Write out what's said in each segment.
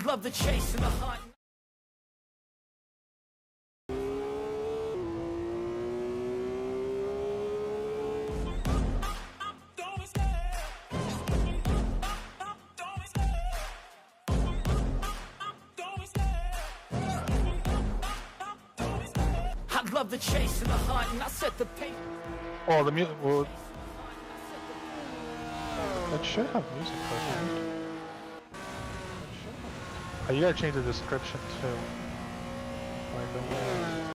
love the chase and the hunt. I love the chase and the hunt, and I set the pace. Oh, the music would. It should have music, doesn't it? Oh, you gotta change the description too. By the way.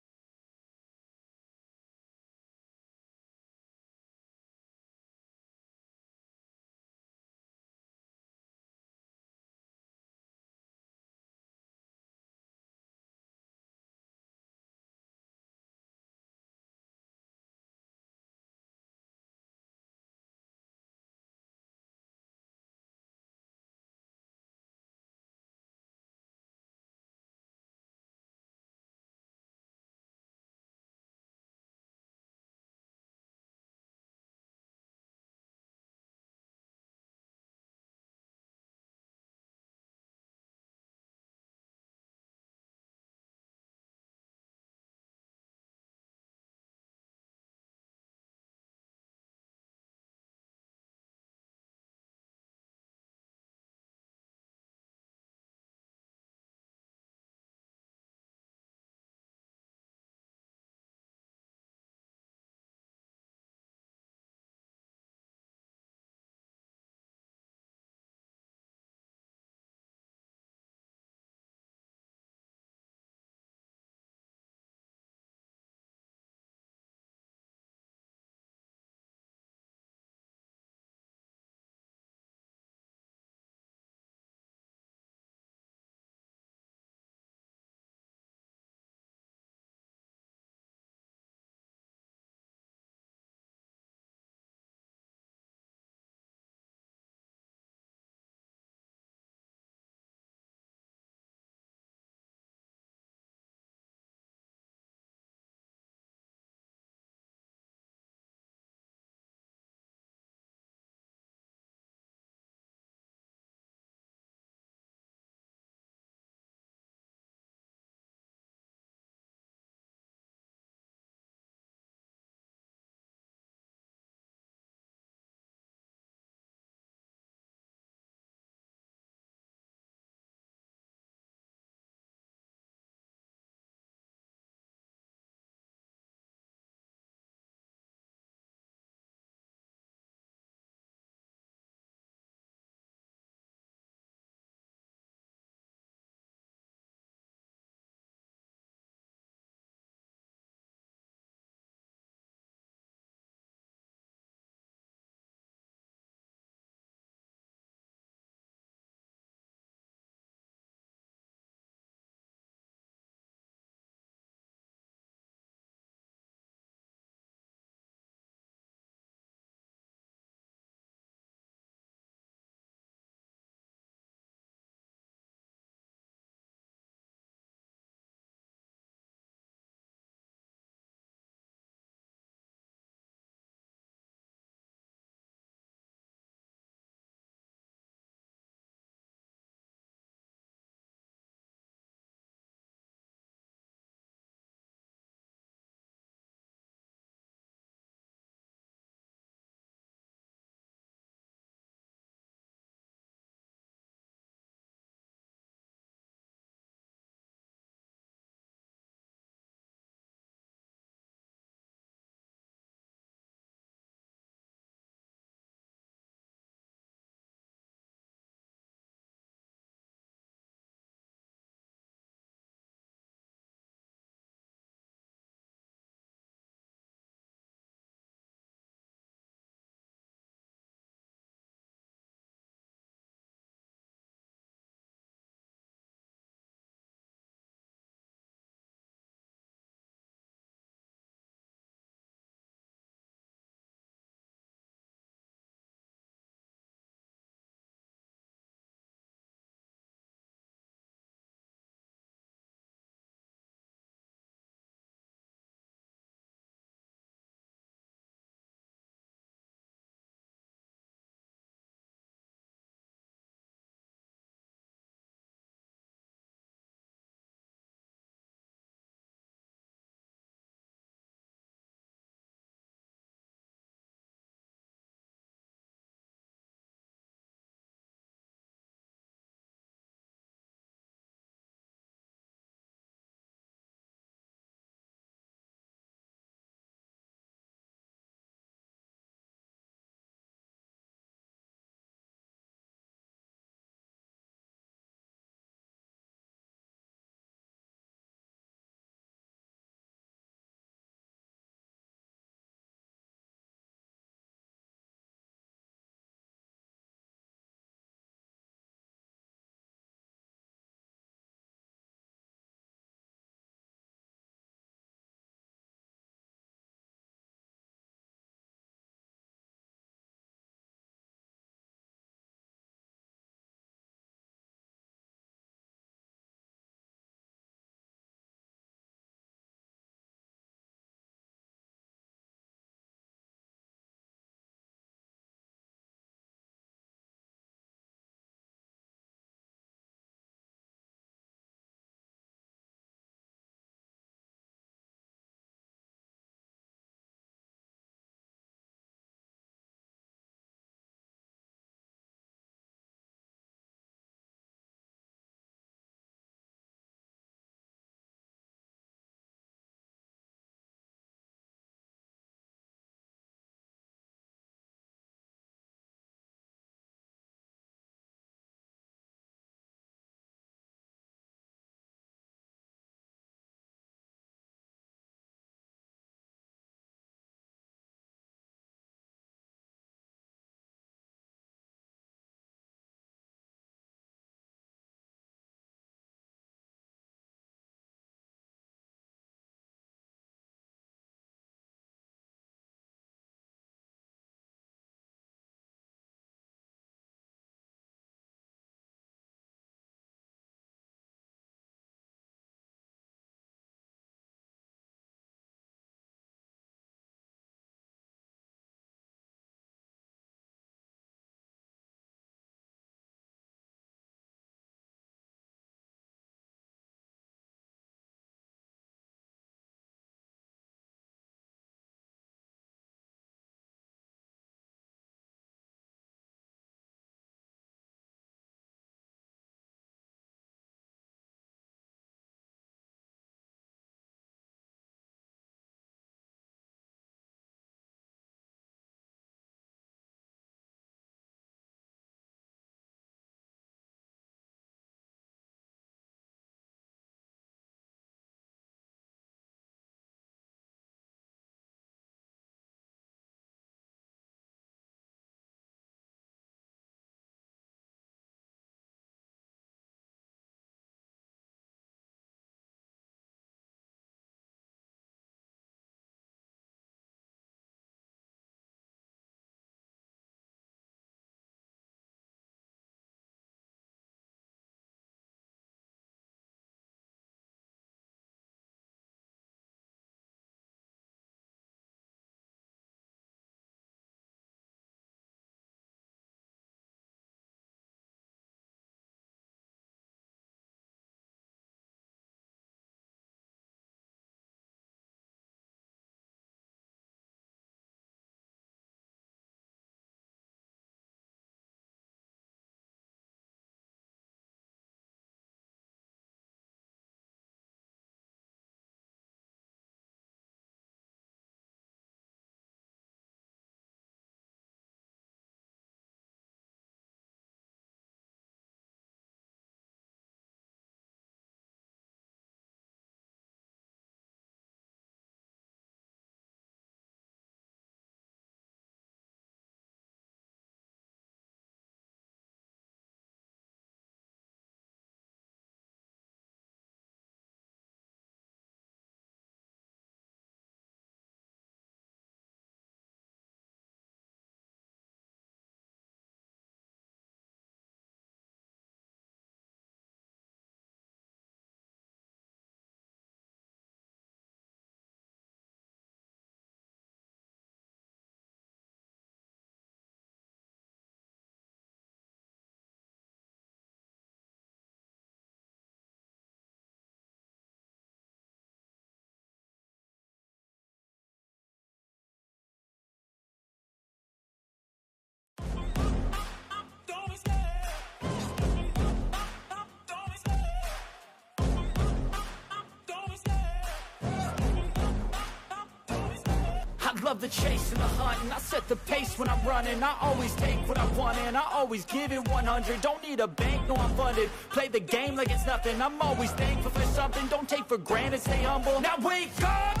love the chase and the hunt, and I set the pace when I'm running. I always take what I want and I always give it 100. Don't need a bank, no I'm funded. Play the game like it's nothing. I'm always thankful for something. Don't take for granted, stay humble. Now wake up!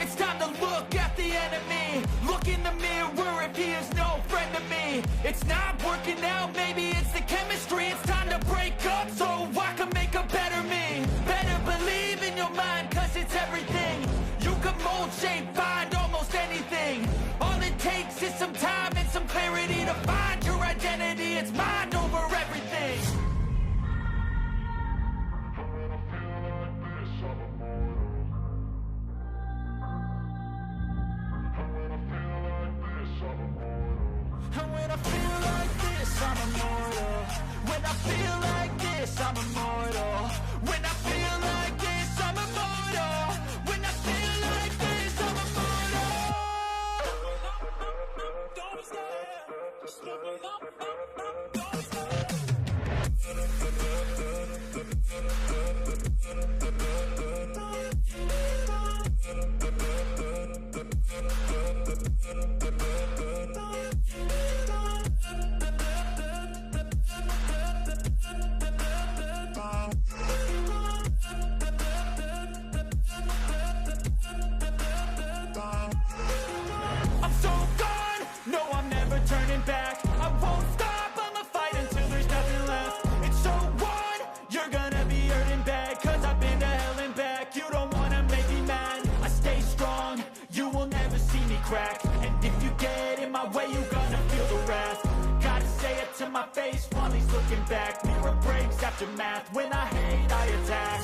It's time to look at the enemy. Look in the mirror if he is no friend to me. It's not working out, maybe it's the chemistry. It's time to break up so I can make a better me. Better believe in your mind, cause it's everything. You can mold, shape, find almost anything. All it takes is some time and some clarity to find your identity. It's mind over everything. And when I feel like this, I'm immortal. When I feel like this, I'm immortal. When I feel like this, I'm immortal. When I feel like this, I'm immortal. Don't stop. Just look up. Don't stop. I'm so gone, no I'm never turning back. I won't stop, I'ma fight until there's nothing left. It's so on, you're gonna be hurting bad. Cause I've been to hell and back. You don't wanna make me mad. I stay strong, you will never see me crack. And if you get in my way, you're gonna feel the wrath. Gotta say it to my face while he's looking back. Mirror breaks after math, when I hate I attack.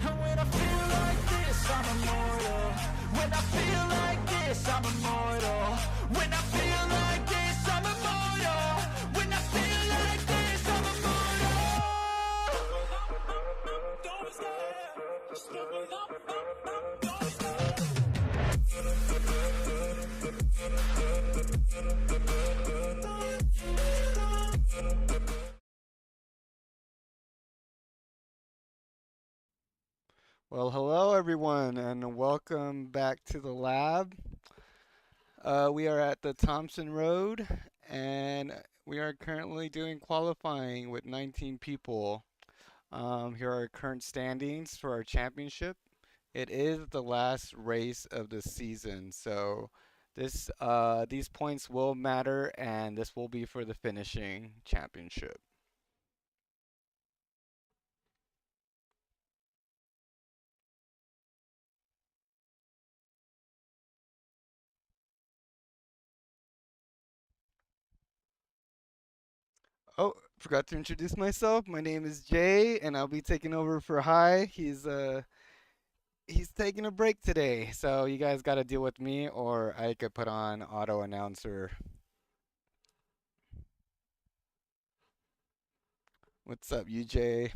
And when I feel like this, I'm immortal. When I feel like this, I'm immortal. When I feel like this, I'm immortal. When I feel like this, I'm immortal. Don't stop. Just look up. Don't stop. Well, hello everyone, and welcome back to the lab. We are at the Thomson Road, and we are currently doing qualifying with 19 people. Here are our current standings for our championship. It is the last race of the season, so these points will matter, and this will be for the finishing championship. Oh, forgot to introduce myself. My name is Jay, and I'll be taking over for Hi. He's taking a break today, so you guys got to deal with me, or I could put on auto announcer. What's up, UJ?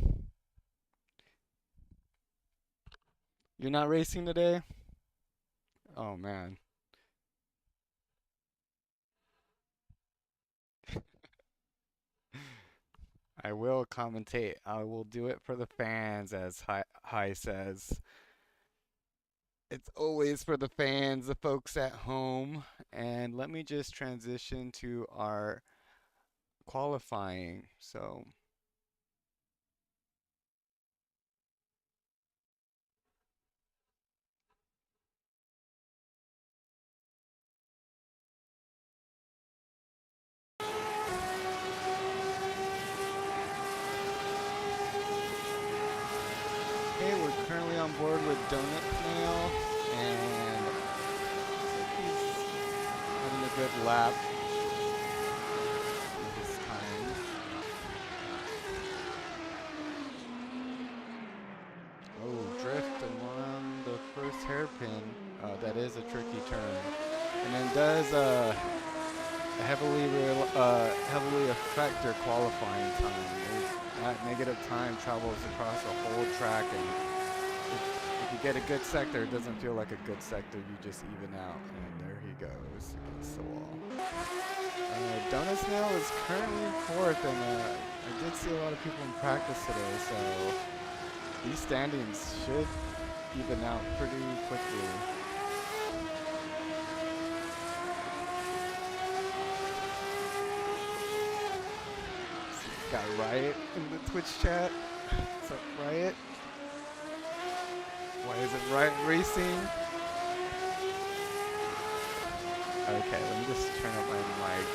You're not racing today? Oh man. I will commentate. I will do it for the fans, as Hi says. It's always for the fans, the folks at home. And let me just transition to our qualifying. So, okay, we're currently on board with Donut Snail, and he's having a good lap this time. Oh, drift along the first hairpin. That is a tricky turn, and then does heavily affect your qualifying time. That negative time travels across the whole track, and if you get a good sector, it doesn't feel like a good sector. You just even out, and there he goes against the wall. Donuts now is currently 4th, and I did see a lot of people in practice today, so these standings should even out pretty quickly. Got Riot in the Twitch chat. What's up, Riot? Why is it Riot Racing? Okay, let me just turn up my mic.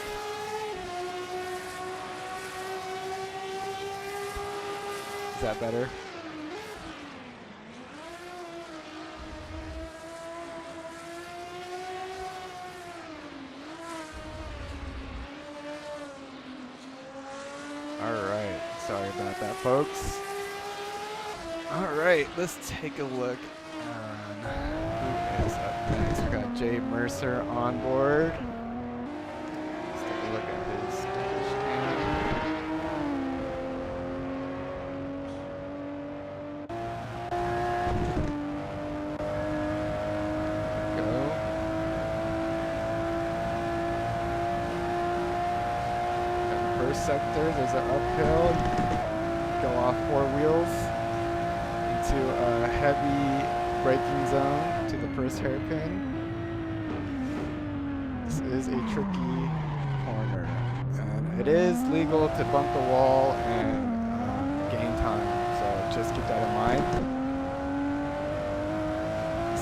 Is that better? Alright, sorry about that, folks. Alright, let's take a look on who is up next. We got Jay Mercer on board. Let's take a look at his stand. Go. First sector, there's an uphill, go off 4 wheels into a heavy braking zone to the first hairpin. This is a tricky corner, and it is legal to bump the wall and gain time, so just keep that in mind.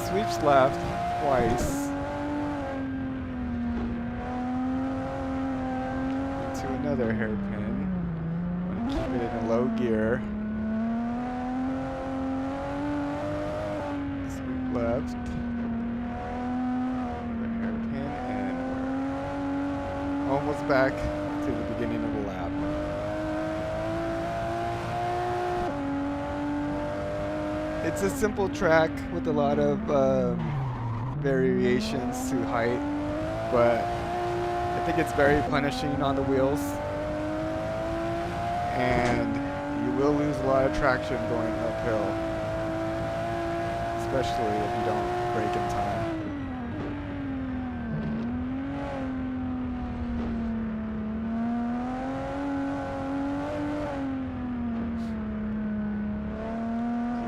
Sweeps left twice. Another hairpin. I'm gonna keep it in a low gear. Sweep left. Another hairpin, and we're almost back to the beginning of the lap. It's a simple track with a lot of variations to height, but I think it's very punishing on the wheels, and you will lose a lot of traction going uphill, especially if you don't brake in time.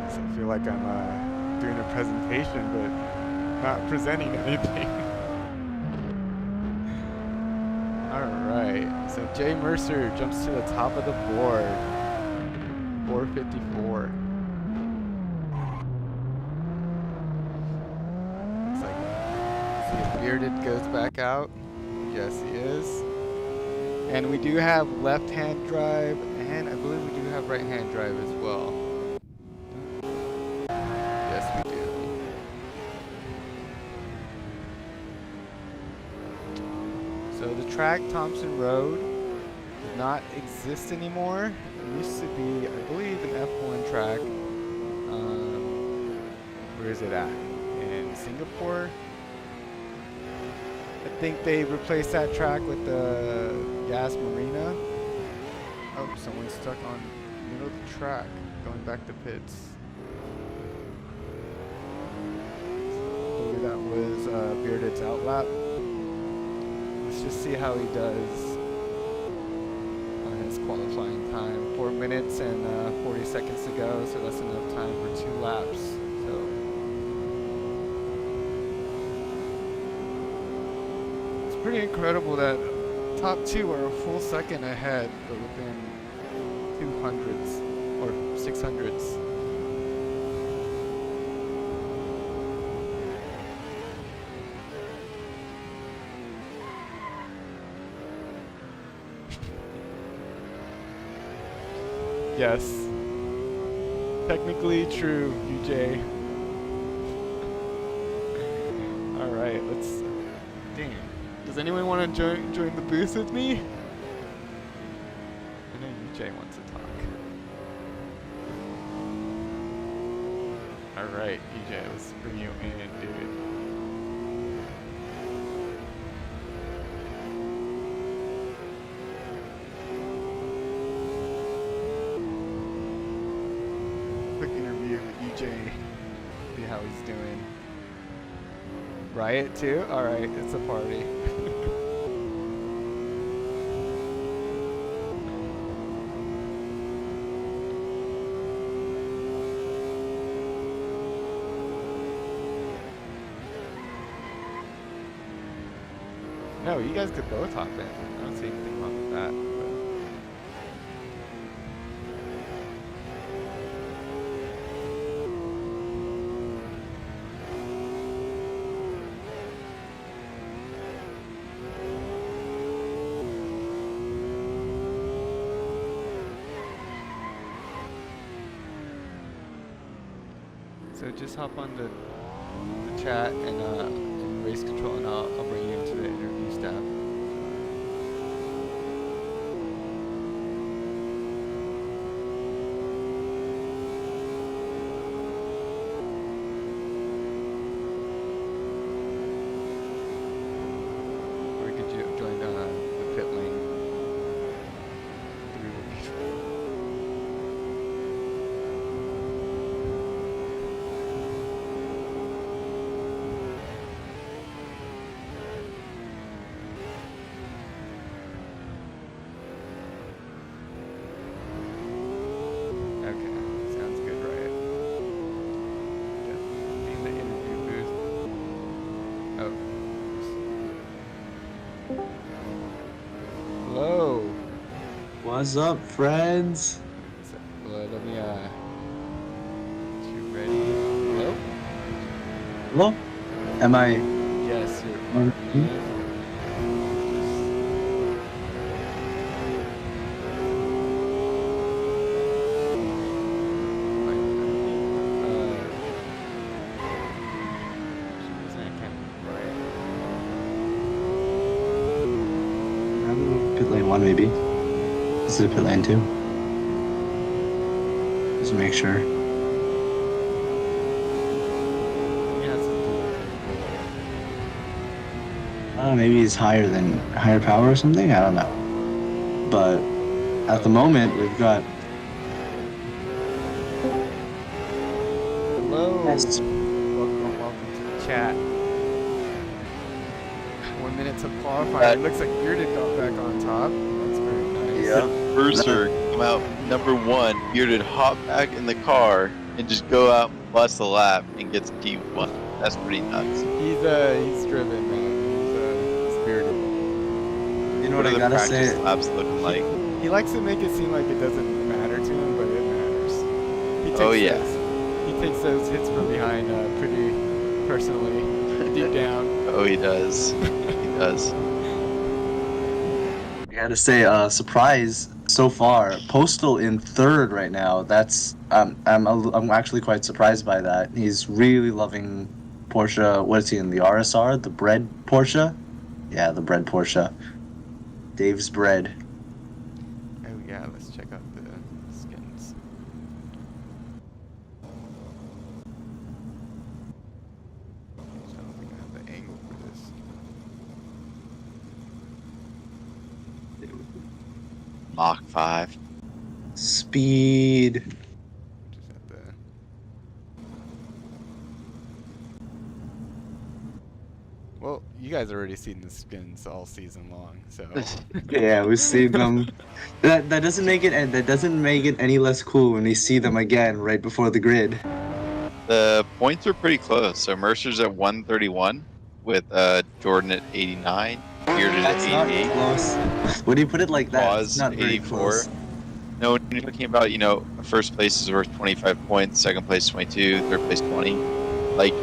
Jeez, I feel like I'm doing a presentation, but not presenting anything. Alright, so Jay Mercer jumps to the top of the board. 454. Looks like, see if Bearded goes back out. Yes, he is. And we do have left-hand drive, and I believe we do have right-hand drive as well. Yes, we do. So the track, Thomson Road, does not exist anymore. It used to be, I believe, an F1 track. Where is it at? In Singapore? I think they replaced that track with the Gas Marina. Oh, someone's stuck on the middle of the track, going back to pits. I believe that was Bearded's outlap. Let's just see how he does on his qualifying time. 4 minutes and 40 seconds to go, so that's enough time for 2 laps. So it's pretty incredible that top 2 are a full second ahead, but within 200s or 600s. Yes. Technically true, UJ. Alright, let's... Dang. Does anyone want to join the booth with me? I know UJ wants to talk. Alright, UJ, let's bring you in, dude. Quick interview with UJ. See how he's doing. Riot too? Alright, it's a party. No, you guys could both hop in. I don't see anything wrong with that. So just hop on the chat and race control, and I'll bring you into the interview staff. Or could you join the pit lane? What's up, friends? Let me, get you ready. Hello? Hello? Am I? Yes, you're on. Pit lane 1 maybe. This is pit lane 2. Just to make sure. Maybe he's higher power or something. I don't know. But at the moment, we've got. Hello. Yes. Welcome to the chat. 1 minute to qualify. It looks like Bearded got back on top. That's very nice. Yeah. Mercer come out #1. Bearded hop back in the car and just go out and bust the lap and gets P1. That's pretty nuts. He's driven, man. He's Bearded. You know What what are I the gotta practice say? laps looking like? He likes to make it seem like it doesn't matter to him, but it matters. He takes those hits from behind pretty personally, deep down. Oh, he does. He does. I gotta say, surprise so far. Postal in 3rd right now. That's I'm actually quite surprised by that. He's really loving Porsche. What is he in the RSR? The bread Porsche? Yeah, the bread Porsche. Dave's bread. Oh yeah, let's check out the skins. I don't think I have the angle for this. Mach 5. Speed. Just at the Well, you guys already seen the skins all season long, so Yeah, we've seen them. That doesn't make it any less cool when we see them again right before the grid. The points are pretty close. So Mercer's at 131 with Jordan at 89. Bearded at That's not 88. close. When you put it like that, it's Claus not very 84. close. No, when you're talking about, first place is worth 25 points, second place 22, third place 20. Like,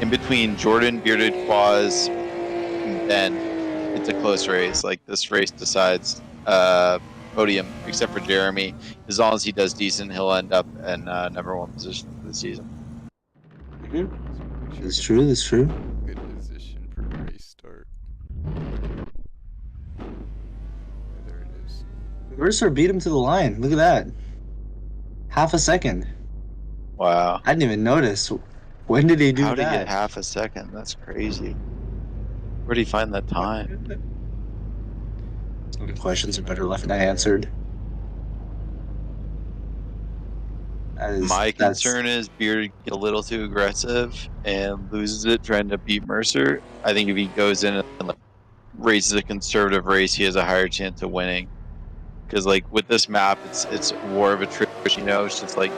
in between Jordan, Bearded, Quaz, and Ben, it's a close race. Like, this race decides podium, except for Jeremy. As long as he does decent, he'll end up in #1 position for the season. Mm-hmm. That's true, that's true. good position for race start. There it is. Mercer beat him to the line. Look at that. Half a second. Wow. I didn't even notice. When did he do How'd he that? get half a second? That's crazy. Where'd he find that time? Some questions are better left unanswered. My concern is Beard get a little too aggressive and loses it trying to beat Mercer. I think if he goes in and races a conservative race, he has a higher chance of winning. Because like with this map, it's war of attrition. It's just like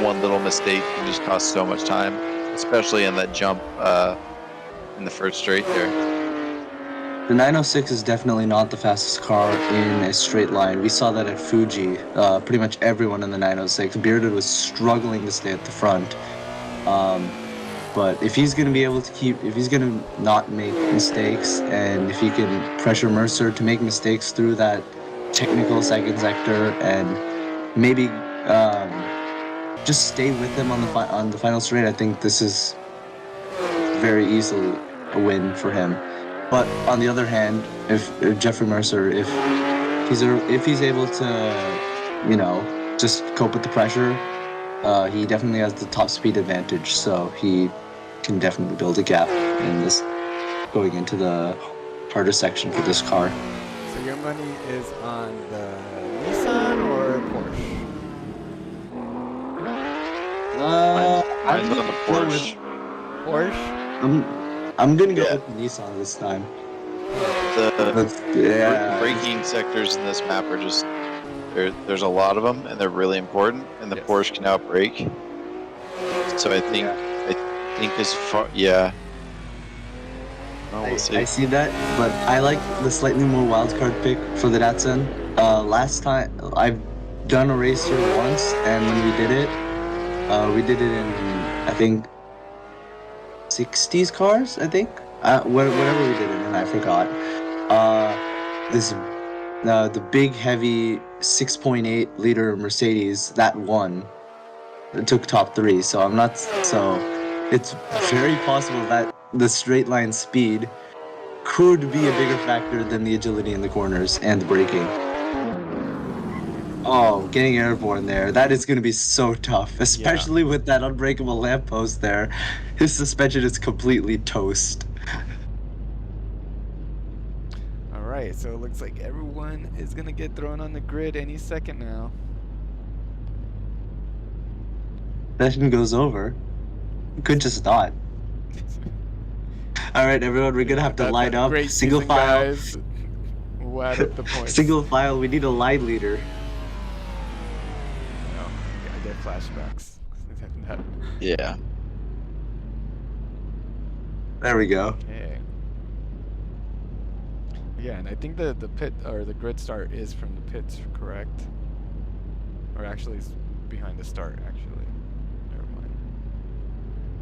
one little mistake can just cost so much time, especially in that jump in the first straight there. The 906 is definitely not the fastest car in a straight line. We saw that at Fuji. Pretty much everyone in the 906. Bearded was struggling to stay at the front. But if he's going to be able to if he's going to not make mistakes, and if he can pressure Mercer to make mistakes through that technical second sector, and maybe just stay with him on the final straight, I think this is very easily a win for him. But on the other hand, if Jeffrey Mercer, if he's able to, just cope with the pressure, he definitely has the top speed advantage. So he can definitely build a gap in this going into the harder section for this car. So your money is on the Nissan or Porsche? Mine's on the Porsche. Porsche? I'm gonna go with Nissan this time. The braking sectors in this map are just there's a lot of them, and they're really important. And the Porsche can outbrake. So I think as far we'll see. I see that, but I like the slightly more wildcard pick for the Datsun. Last time I've done a race here once, and when we did it in I think 60s cars, I think. Whatever we did it in, I forgot. The big, heavy 6.8 liter Mercedes that won. It took top 3, so it's very possible that the straight line speed could be a bigger factor than the agility in the corners and the braking. Oh, getting airborne there. That is going to be so tough, especially with that unbreakable lamppost there. His suspension is completely toast. All right, so it looks like everyone is going to get thrown on the grid any second now. Session goes over. You could just not. All right, everyone, we're going to have to line up. Single file. Guys. We'll add up the points. Single file. We need a line leader. I get flashbacks. Yeah. There we go. Okay. Yeah, and I think the pit or the grid start is from the pits, correct? Or actually, it's behind the start. Actually, never mind.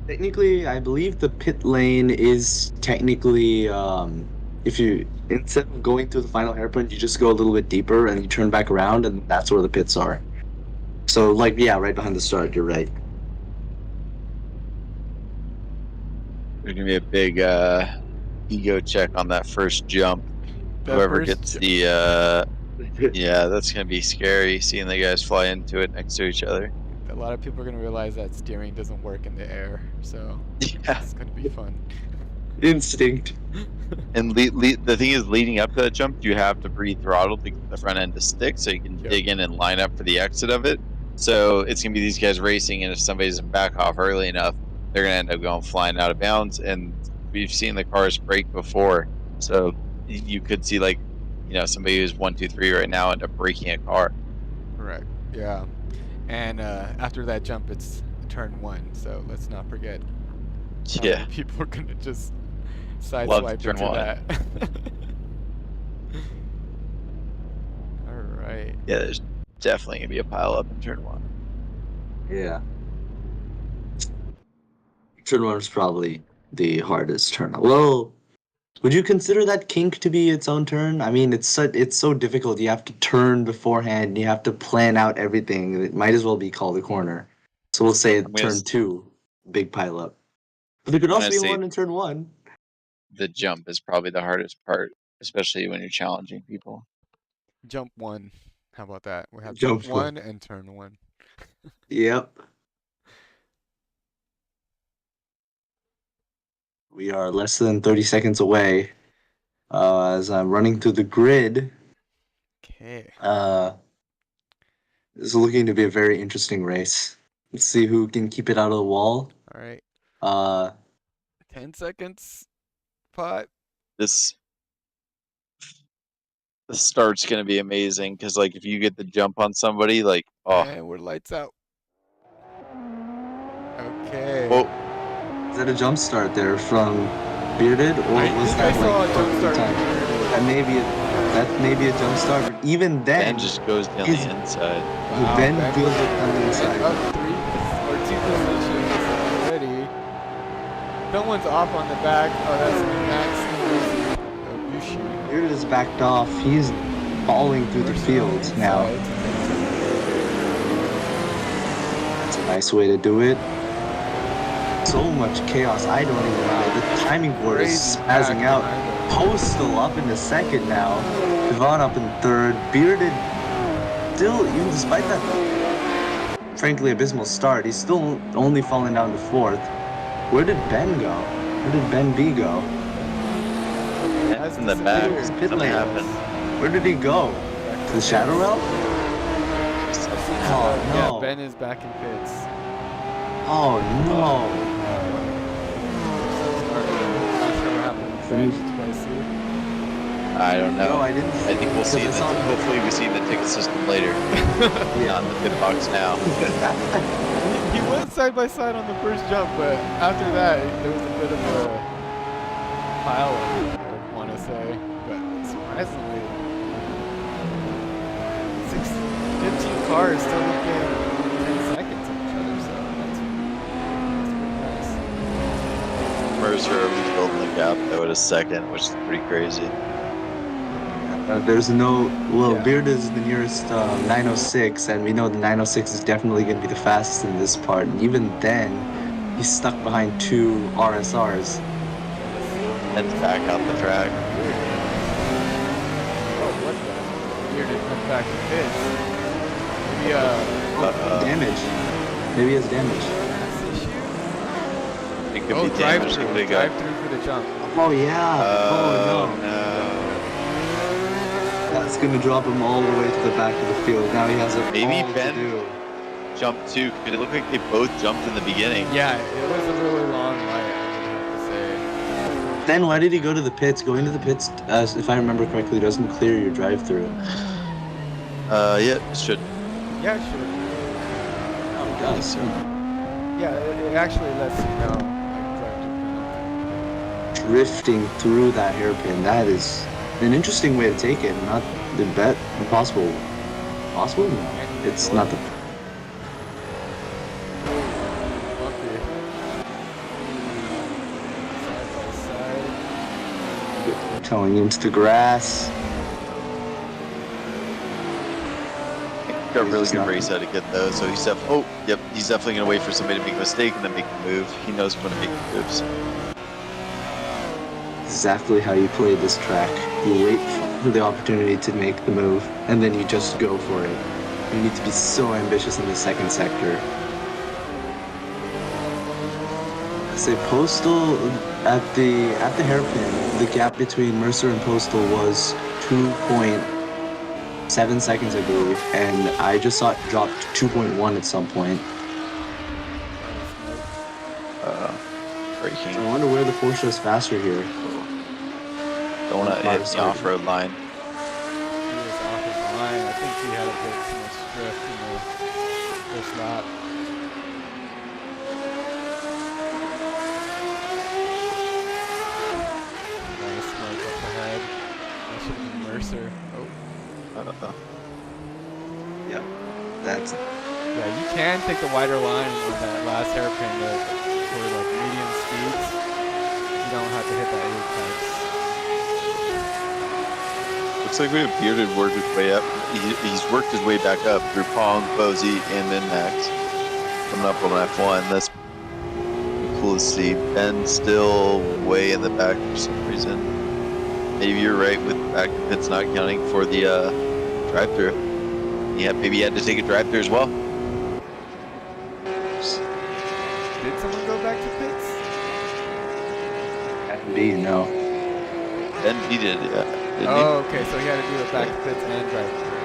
Technically, I believe the pit lane is technically if you instead of going through the final hairpin, you just go a little bit deeper and you turn back around, and that's where the pits are. So, right behind the start. You're right. There's gonna be a big ego check on that first jump. Whoever gets the that's gonna be scary. Seeing the guys fly into it next to each other. A lot of people are gonna realize that steering doesn't work in the air, so it's gonna be fun. Instinct. And the thing is, leading up to that jump, you have to pre-throttle to get the front end to stick, so you can dig in and line up for the exit of it. So it's gonna be these guys racing, and if somebody doesn't back off early enough, they're gonna end up going flying out of bounds. And we've seen the cars break before, so you could see somebody who's 1, 2, 3 right now end up breaking a car. Correct. Yeah. And after that jump, it's turn 1, so let's not forget. Yeah. People are gonna just sideswipe into that. All right. Yeah, there's definitely gonna be a pile up in turn 1. Yeah. Turn 1 is probably the hardest turn. Well, would you consider that kink to be its own turn? I mean, it's so difficult. You have to turn beforehand. You have to plan out everything. It might as well be called a corner. So we'll say turn 2, big pile up. But there could also be one in turn 1. The jump is probably the hardest part, especially when you're challenging people. Jump 1. How about that? We have jump 1 and turn 1. Yep. We are less than 30 seconds away. As I'm running through the grid. Okay. This is looking to be a very interesting race. Let's see who can keep it out of the wall. All right. Uh, 10 seconds. 5. This the start's gonna be amazing because like if you get the jump on somebody, like And we're lights out. Okay. oh, is that a jump start there from Bearded, or was that saw like a jump start time? That may be a jump start, but even then, Ben just goes down his- the inside. Wow, Ben Ben feels it on the inside. Up 3 or 2 positions already. Someone's off on the back. Oh, that's Max Obushi. Bearded is backed off. He's falling through the field now. That's a nice way to do it. So much chaos. I don't even know. The timing board is spazzing out. Postal up in the second now. Devon up in third. Bearded still, even despite that frankly abysmal start, he's still only falling down to fourth. Where did Ben go? Where did Ben B go? That's in the back. Pit Something lane. happened. Where did he go? To the Shadow Realm? Oh no. Yeah, Ben is back in pits. Oh no. Not sure what happened with French. Did you guys see it? I don't know. No, I didn't. I think we'll see. Hopefully, we see the ticket system later. On the pit box now. He went side by side on the first jump, but after that, there was a bit of a pile up, I want to say. But surprisingly, 15 cars still within 10 seconds of each other, so that's pretty nice. Mercer rebuilding the gap though at a second, which is pretty crazy. There's no, well, Yeah. Beard is the nearest 906, and we know the 906 is definitely going to be the fastest in this part. And even then, he's stuck behind 2 RSRs. And back out the track. Oh, what the? Here to come back to pits. Maybe Damage. Maybe he has damage. gas issue? It could Oh, be drive damage. through. It could Drive through for the jump. Oh, yeah. Oh, no. no. That's going to drop him all the way to the back of the field. Now he has a Maybe all Ben to do. jumped too, because it looked like they both jumped in the beginning. Yeah, it was a really long light, I would have to say. Then why did he go to the pits? Going to the pits, if I remember correctly, doesn't clear your drive-through. Yeah, it should. Yeah, sure. Oh, it does. Yeah, it actually lets you know, like, drive to penalty. Drifting through that hairpin, that is an interesting way to take it. Not the bet impossible. Possible? No. It's not the. Bumpy. Side by side. Telling into the grass. Got a really good race etiquette though, so he's he's definitely gonna wait for somebody to make a mistake and then make a move. He knows when to make moves. Exactly how you play this track. You wait for the opportunity to make the move, and then you just go for it. You need to be so ambitious in the second sector. I say Postal at the hairpin, the gap between Mercer and Postal was 2.7 seconds, I believe, and I just saw it drop to 2.1 at some point. Braking. I wonder where the Porsche is faster here. Don't want to hit the off-road line. He was off his line. I think he had a bit too much drift in the first lap. Nice smoke up ahead. That should have been Mercer. Oh. Yep, that's Yeah, you can take the wider line on that last hairpin for like medium speeds. You don't have to hit that apex. Looks like we have Bearded worked his way up. He's worked his way back up through Pong, Bozy, and then Max. Coming up on F1. That's cool to see. Ben still way in the back for some reason. Maybe you're right with back if it's not counting for the drive-through. Yeah, maybe he had to take a drive-through as well. Did someone go back to pits? B, no. Ben he did, yeah. Didn't Oh, okay, so he had to do it back to pits and drive through.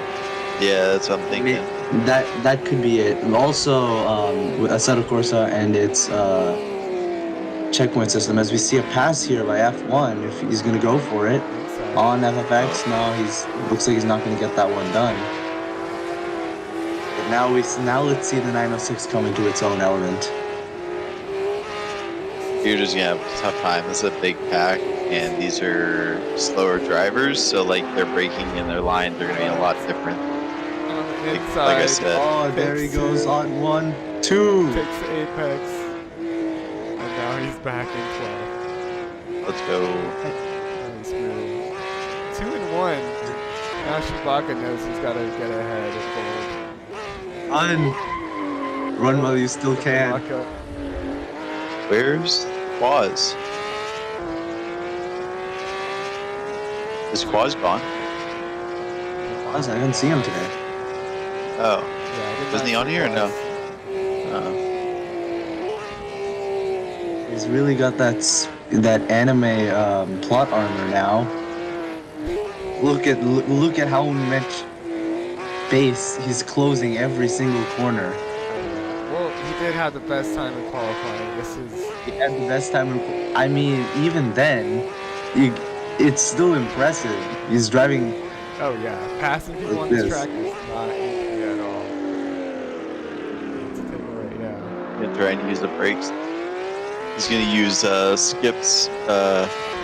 he? Yeah, that's what I'm thinking. That could be it. And also, with Assetto Corsa and its checkpoint system, as we see a pass here by F1, if he's gonna go for it on FFX, no, looks like he's not gonna get that one done. But now let's see the 906 come into its own element. You're just gonna have a tough time. This is a big pack, and these are slower drivers, so like their braking and their lines are gonna be a lot different. Like I said. Oh, there he goes on 1, 2. Takes the apex. And now he's back in 12. Let's go. Nice move. 2 and 1. Now Shibaka knows he's got to get ahead of gold. Run while you still can. Where's Quaz? Is Quaz gone? I didn't see him today. Oh. Yeah, Wasn't he on here or no? He's really got that anime plot armor now. Look at how much base he's closing every single corner. Well, he did have the best time in qualifying. He had the best time. I mean, even then, it's still impressive. He's driving. Oh yeah, passing people Like on this this. track is not easy at all. It's a takeaway, yeah. Gonna try and use the brakes. He's gonna use Skip's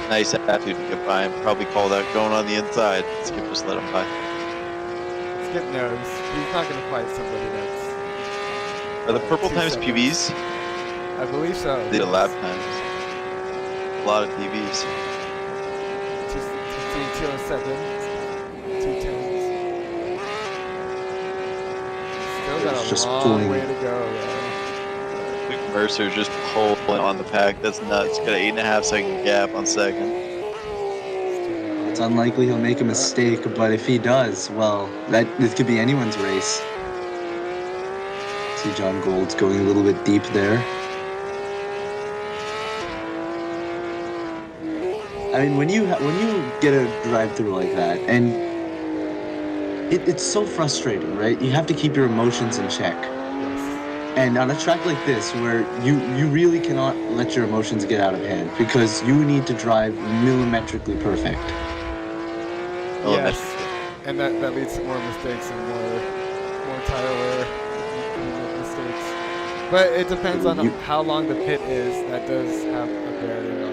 nice attitude to get by him. Probably call that going on the inside. Skip just let him by. Skip knows he's not gonna fight somebody that's. Are the purple 2 times seconds. PBs? I believe so. The lap times. A lot of PBs. 207, 210s. Still got It's a just long pulling. way to go. Luke Mercer just pulling on the pack. That's nuts. Got an 8.5 second gap on second. It's unlikely he'll make a mistake, but if he does, well, it could be anyone's race. See John Gold's going a little bit deep there. I mean, when you get a drive-through like that, and it's so frustrating, right? You have to keep your emotions in check. And on a track like this, where you really cannot let your emotions get out of hand, because you need to drive millimetrically perfect. Yes, and that leads to more mistakes and more tire wear mistakes. But it depends on how long the pit is. That does have a bearing on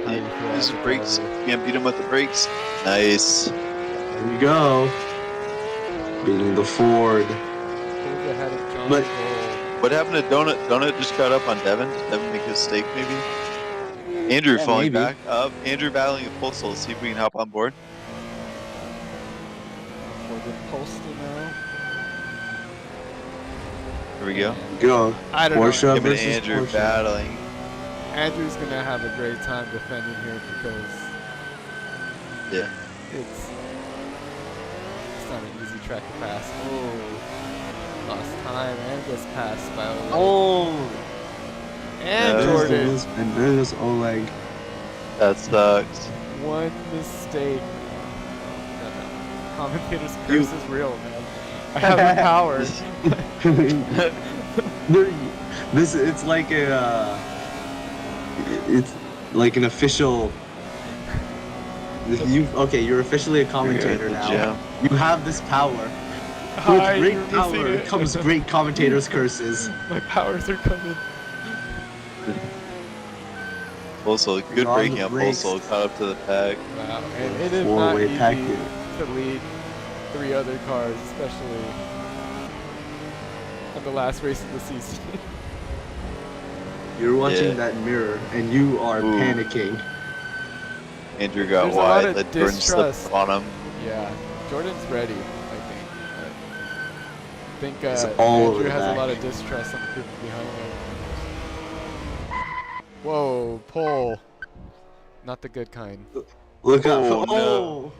how you feel. Use the brakes. Can't beat him with the brakes. Nice. There you go. Beating the Ford. Pulls ahead of John But- Cole. What happened to Donut? Donut just got up on Devin. Did Devin make a mistake maybe? Andrew Yeah, falling maybe. back up. Andrew battling a postal. See if we can hop on board. For the postal now. Here we go. Go. I don't Porsche know. Him and versus Andrew Porsche. battling. Andrew's gonna have a great time defending here because Yeah. it's not an easy track to pass. Oh, lost time and gets passed by Oleg. Oh! And Yeah. Jordan. And there's Oleg. That sucks. One mistake. Commentator's curse is real, man. I have the power. It's like it's like an official. You're officially a commentator now. Jam. You have this power. Hi, With you're great missing power it. comes great commentators' curses. My powers are coming. Postal, good You're on braking the on brakes. Postal. Caught up to the pack. Wow, and it is not Four-way easy pack to lead 3 other cars, especially at the last race of the season. You're watching Yeah. that mirror and you are Ooh. panicking. Andrew got There's a lot wide. of Let Jordan slip distrust. on him. Yeah, Jordan's ready, I think. It's all over Andrew the has a back. lot of distrust on the people behind him. Whoa, pole. Not the good kind. Look out! Oh, Oh, no.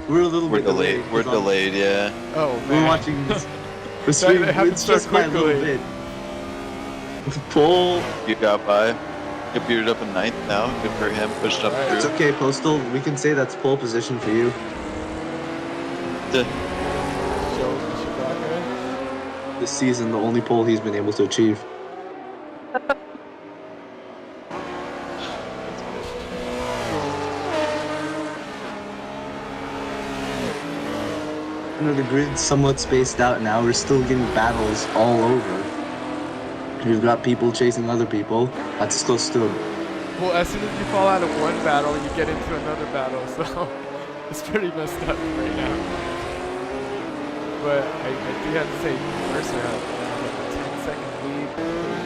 We're a little We're bit delayed. We're 'cause I'm- delayed, yeah. Oh, man. We're watching this. The That stream, happened it's so just by a little quickly. bit. Pull. You got by. Get bearded up in 9th now. Good for him. Pushed up Alright. It's through. okay, Postal. We can say that's pole position for you. The- this season, the only pole he's been able to achieve. Under the grid, somewhat spaced out now. We're still getting battles all over. We've got people chasing other people. That's as close to Well, as soon as you fall out of one battle, you get into another battle, so it's pretty messed up right now. But I do have to say, Mercer has like a 10-second lead, pretty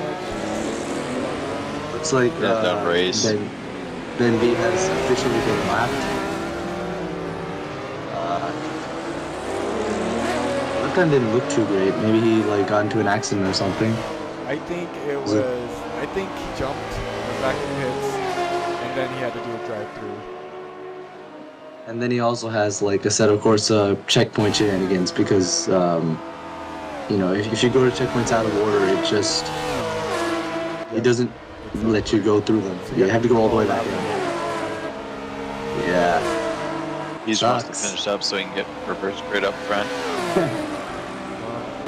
much. Looks like done race. Ben B has officially been lapped. That time didn't look too great. Maybe he like got into an accident or something. I think it was. I think he jumped back in pits, and then he had to do a drive-through. And then he also has like a set of course checkpoint shenanigans because you know if you go to checkpoints out of order, it doesn't let you go through them. You have to go all the way back in. Yeah. He just wants to finish up so he can get reverse grid up front.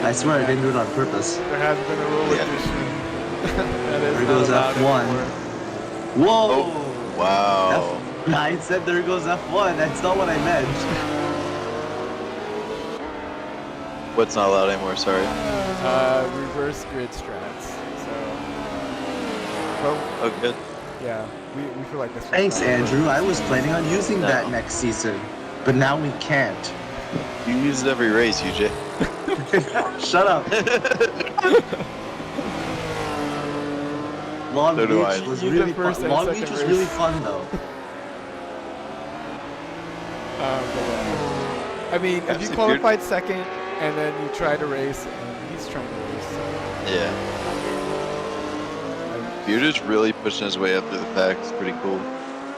I swear I didn't do it on purpose. There has been a rule addition. There goes F1. Whoa! Oh, wow. I said there goes F1. That's not what I meant. What's not allowed anymore? Sorry. Reverse grid strats. So. Oh, good. Yeah, we feel like this. Thanks, Andrew. I was planning on using that next season, but now we can't. You use it every race, UJ. Shut up. Long So do I. Beach was really fun. Long Beach was really fun though. I mean, if you qualified second and then you try to race, and he's trying to race. So. Yeah. Bearded's really pushing his way up through the pack. It's pretty cool.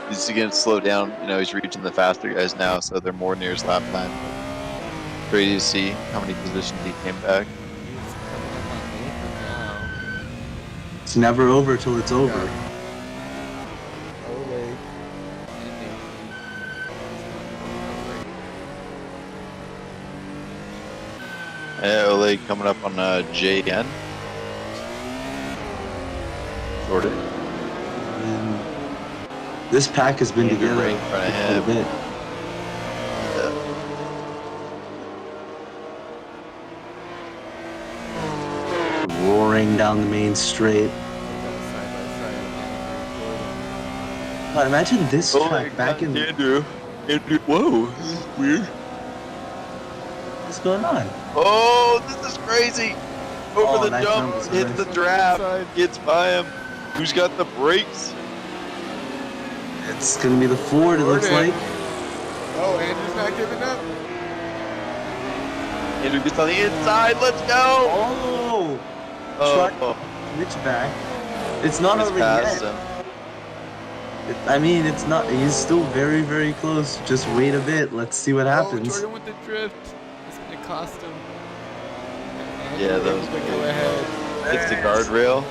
He's getting slowed down. You know, he's reaching the faster guys now, so they're more near his lap time. Crazy to see how many positions he came back. It's never over till it's over. Yeah, Ole coming up on JN. Jordan. This pack has been together right in front of a bit. Roaring down the main straight. God, imagine this track back in. Andrew, whoa, this is weird. What's going on? Oh, this is crazy. Over the that jump, is hits the draft, gets by him. Who's got the brakes? It's gonna be the Ford, it looks like. Oh, Andrew's not giving up. Andrew gets on the inside. Let's go. Oh, Mitch back. It's not over yet. I mean, it's not. He's still very, very close. Just wait a bit. Let's see what happens. Oh, Jordan with the drift. It's gonna cost him. Yeah, that was good. Go ahead. It's the guardrail.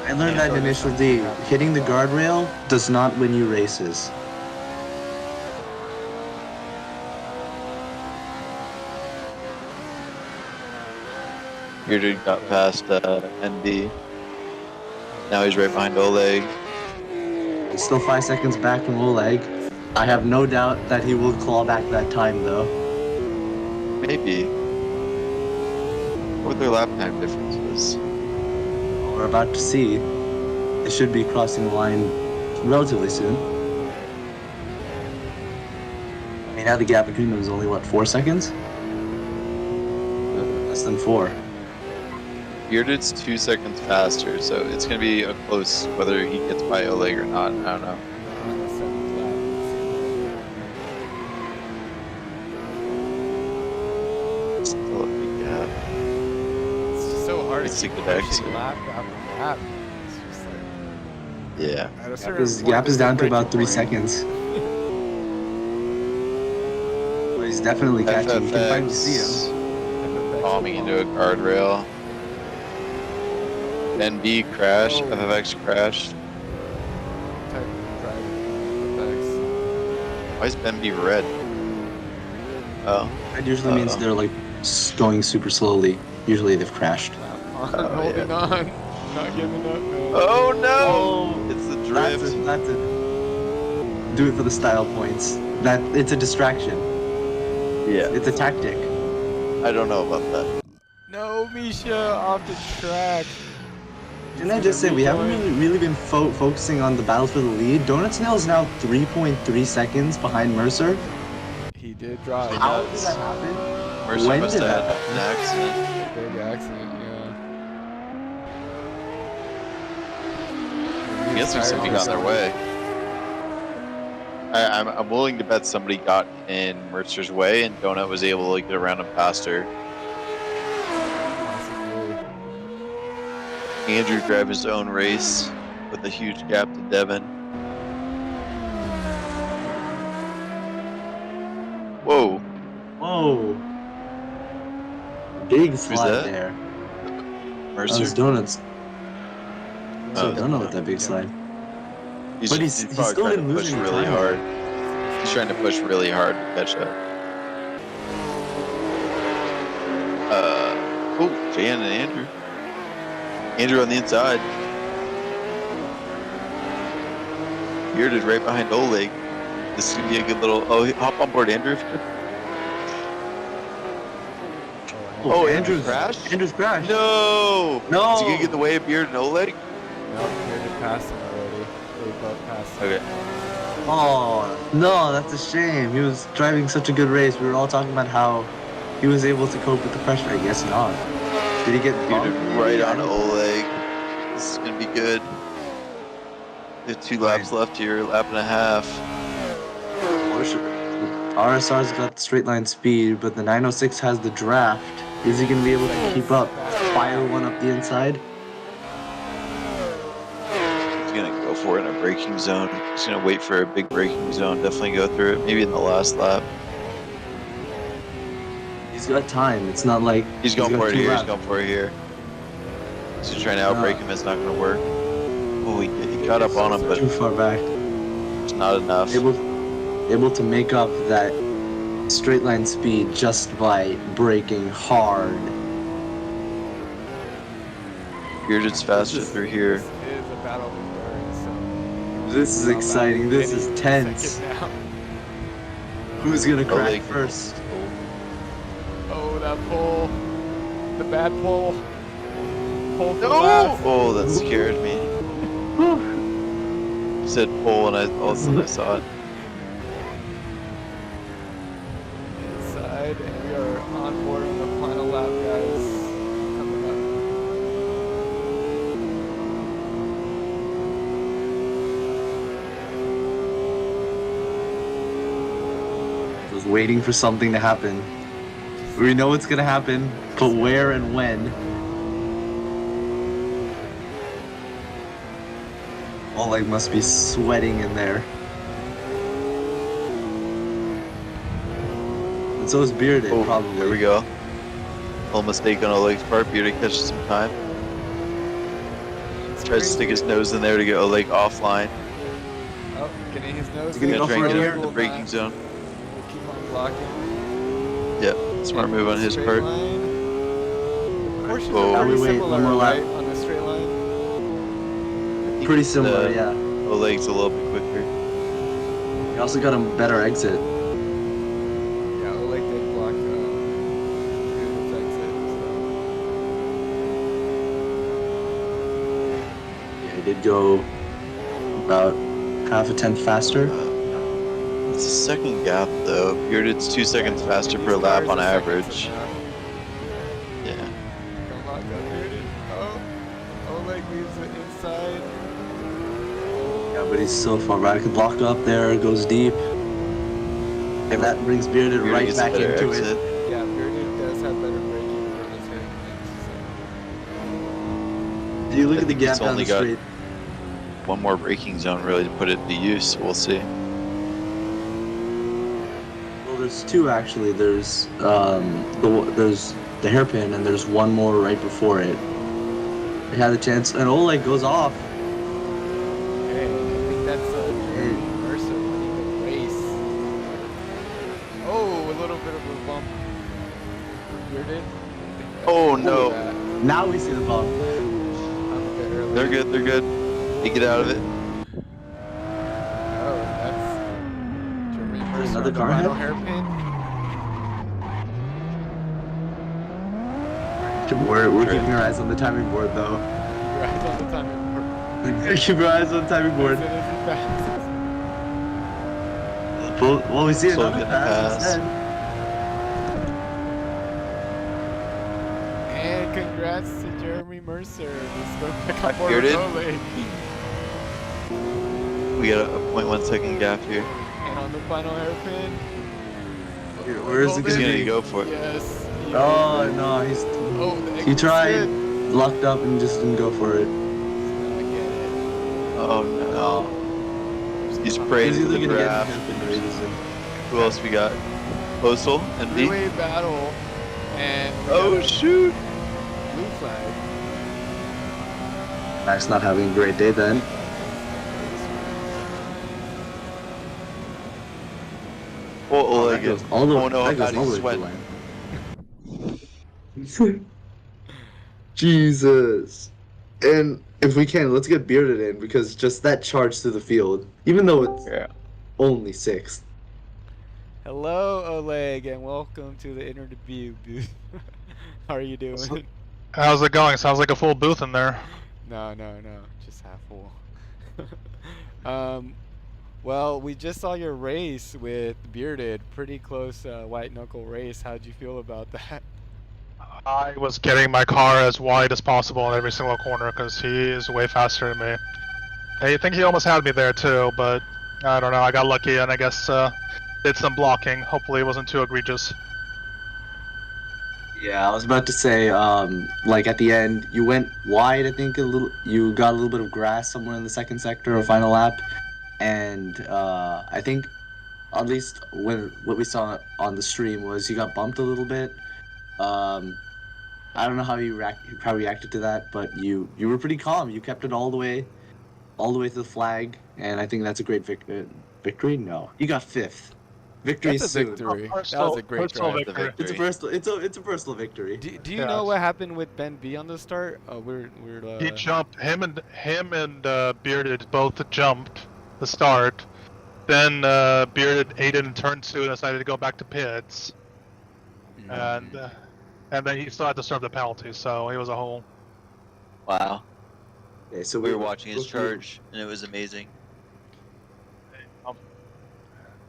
I learned that in initial D. Hitting the guardrail does not win you races. Bearded got past NB. Now he's right behind Oleg. He's still 5 seconds back from Oleg. I have no doubt that he will claw back that time, though. Maybe. What their lap time difference was. We're about to see. It should be crossing the line relatively soon. I mean, now the gap between them is only, what, 4 seconds? Less than 4. Bearded's 2 seconds faster, so it's going to be a close whether he gets by Oleg or not. I don't know. Still a big gap. It's just so hard It's to a keep good pushing exit. lap after lap. It's just like, Yeah. at a certain Gap is point, down to there's a about 3 breaking point. seconds. But he's definitely catching. You can finally see him. Bombing into a guardrail. NB crashed. Oh. FFX crashed. Type of driving. Why is Ben B red? Oh. That usually means they're like going super slowly. Usually they've crashed. Holding on. Not giving up, man. Oh no! It's the drift. That's it. Do it for the style points. It's a distraction. Yeah. It's a tactic. I don't know about that. No, Misha, off the track. Can I just say, we haven't really been focusing on the battle for the lead. Donuts Nail is now 3.3 seconds behind Mercer. He did drive. How did that happen? Mercer When must did have that had an accident. Big accident, yeah. I guess there's somebody got in their way. I'm willing to bet somebody got in Mercer's way and Donut was able to like, get around him past her. Andrew drove his own race with a huge gap to Devin. Whoa. Whoa. Big slide that? there. Mercer? Those Donuts. So Oh, I don't know about that big slide. He's But he's probably still trying didn't to lose push any really time. hard. He's trying to push really hard to catch up. Oh, Jan and Andrew. Andrew on the inside. Bearded right behind Oleg. This is gonna be a good little. Oh, hop on board, Andrew. Oh, Andrew crashed. Andrew's crashed. No. No. Is he gonna get in the way of Beard and Oleg? No, Bearded passed him already. They both passed him. Okay. Oh, no, that's a shame. He was driving such a good race. We were all talking about how he was able to cope with the pressure. I guess not. Did he get Bearded bumped? right I on don't- Oleg. This is gonna be good. We have 2 laps left here, lap and a half. RSR's got the straight line speed, but the 906 has the draft. Is he going to be able to keep up? Fire one up the inside? He's gonna go for it in a braking zone. He's gonna wait for a big braking zone. Definitely go through it. Maybe in the last lap. He's got time. It's not like He's going got for it 2 here. laps. He's going for it here. He's trying to outbrake him. It's not gonna work. Oh, he caught up on him, but Too far back. it's not enough. Able to make up that straight line speed just by braking hard. Bearded's faster through here. This is a battle of endurance. So This is exciting. This is any tense. second now. Who's going to crack Oleg. first? Oh, that pole. The bad pole. Pole for No! last. Oh, that scared me. You said pole, and all of a sudden I saw it. Inside, and we are on board on the final lap, guys. Coming Was waiting for something to happen. We know it's gonna happen, but where and when? Oleg must be sweating in there. And so is Bearded, Oh, probably. there we go. Little mistake on Oleg's part. Bearded catches some time. Tries to stick his nose in there to get Oleg offline. Oh, getting his nose He's gonna in. go Try and for get it him here? in the braking zone. We'll keep on blocking. Yep, smart move on his Straight part. line. Porsches Oh. are pretty Wait, similar, one more lap. right, on the straight line? Pretty similar, The- yeah. Oleg's a little bit quicker. He also got a better exit. Yeah, Oleg did block Bearded's exit. Yeah, he did go about half a tenth faster. It's a second gap though. Bearded's 2 seconds faster per These lap cars on are seconds average. enough. Yeah. Don't lock up Bearded. Oh, Oleg leaves it inside. Yeah, but he's so far back. Could lock up there, goes deep. And that brings Bearded Bearded right gets a back better into exit. it. Yeah, Bearded does have better braking for the turn lanes. Do you look at the He's gap down only the got- straight? One more braking zone really to put it to use, so we'll see. Well, there's 2 actually. There's there's the hairpin, and there's one more right before it. They had a chance, and Oleg goes off. Okay, I think that's Mercer winning the race. Oh, a little bit of a bump. bearded. Oh no. Now we see the bump. They're good. They're good. They get out of it. Oh, that's Jeremy Mercer Another on the car final ahead? hairpin. We're keeping our eyes on the timing board though. Your eyes on the timing board. Keep your eyes on the timing board. As soon as he passes. Well, we see So another gonna pass pass. instead. And congrats to Jeremy Mercer. Let's go back up for Bearded. Oleg. We got a 0.1 second gap here. And on the final hairpin. Where is it He's gonna gonna be? go for it. Yes. Oh no, Oh, he tried, Good. locked up, and just didn't go for it. I get it. Oh no. He's praying He's for either the gonna draft. get him or he's just Who else we got? Postal and B. Three-way battle. And we Oh got a shoot! blue flag. Max not having a great day then. Oh, Oleg. That goes all the, Oh no, that goes God, all the he's way to sweating. line. Jesus. And if we can, let's get bearded in because just that charge through the field, even though it's Yeah. only sixth. Hello, Oleg, and welcome to the interview booth. How are you doing? How's it going? Sounds like a full booth in there. No, just half full. Well, we just saw your race with Bearded, pretty close white knuckle race. How'd you feel about that? I was getting my car as wide as possible in every single corner because he is way faster than me. I think he almost had me there too, but I don't know. I got lucky and I guess did some blocking. Hopefully it wasn't too egregious. Yeah, I was about to say, like at the end, you went wide. I think you got a little bit of grass somewhere in the second sector or final lap, and I think, at least what we saw on the stream was you got bumped a little bit. I don't know how you reacted to that, but you were pretty calm. You kept it all the way to the flag, and I think that's a great victory. No, you got fifth. Victory That's a soon. victory. Oh, That was a great personal drive. victory. It's a personal victory. Do you Yeah. know what happened with Ben B on the start? He jumped. Him and Bearded both jumped the start. Then Bearded ate it in turn 2 and decided to go back to pits. And then he still had to serve the penalty, so he was a hole. Wow. Okay, so We were watching his charge, and it was amazing.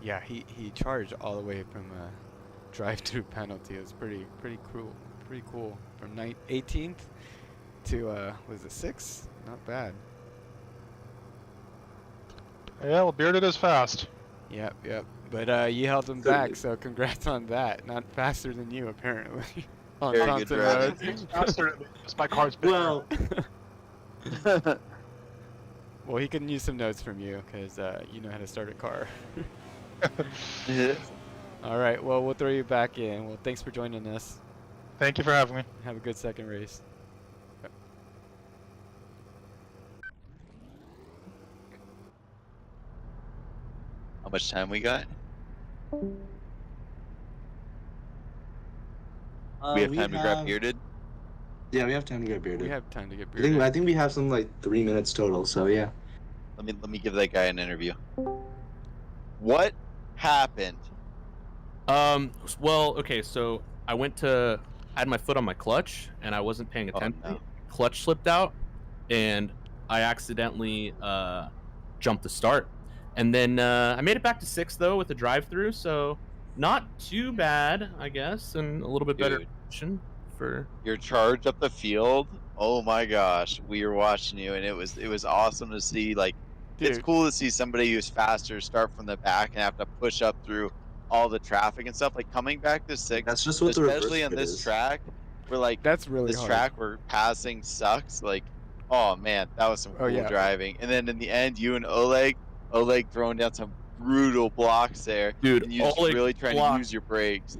Yeah, he charged all the way from a drive-through penalty. It was pretty cool. From 18th to was it 6th? Not bad. Yeah, well, Bearded is fast. Yep. But you held him back, so congrats on that. Not faster than you apparently. On Very good Thomson driving. Road. He's faster than me. Just my car's bigger. Well, Well, he can use some notes from you because you know how to start a car. All right. Well, we'll throw you back in. Well, thanks for joining us. Thank you for having me. Have a good second race. How much time we got? We have time to grab Bearded. Yeah, we have time to get bearded. We have time to get I think bearded. we have some like 3 minutes total. So yeah. Let me give that guy an interview. What happened? Well, okay, so I had my foot on my clutch and I wasn't paying attention. no. Clutch slipped out and I accidentally jumped the start. And then I made it back to 6th though with the drive-through, so not too bad, I guess, and a little bit better Dude. position for Your charge up the field. Oh my gosh, we were watching you, and it was awesome to see. Like, it's Dude. cool to see somebody who's faster start from the back and have to push up through all the traffic and stuff. Like coming back to 6th, That's just what the reverse especially on grid this is. track, where like That's really this hard. track where passing sucks. Like, oh man, that was some Oh, cool yeah. driving. And then in the end, you and Oleg throwing down some brutal blocks there. Dude, and you just Oleg really trying blocked. to use your brakes.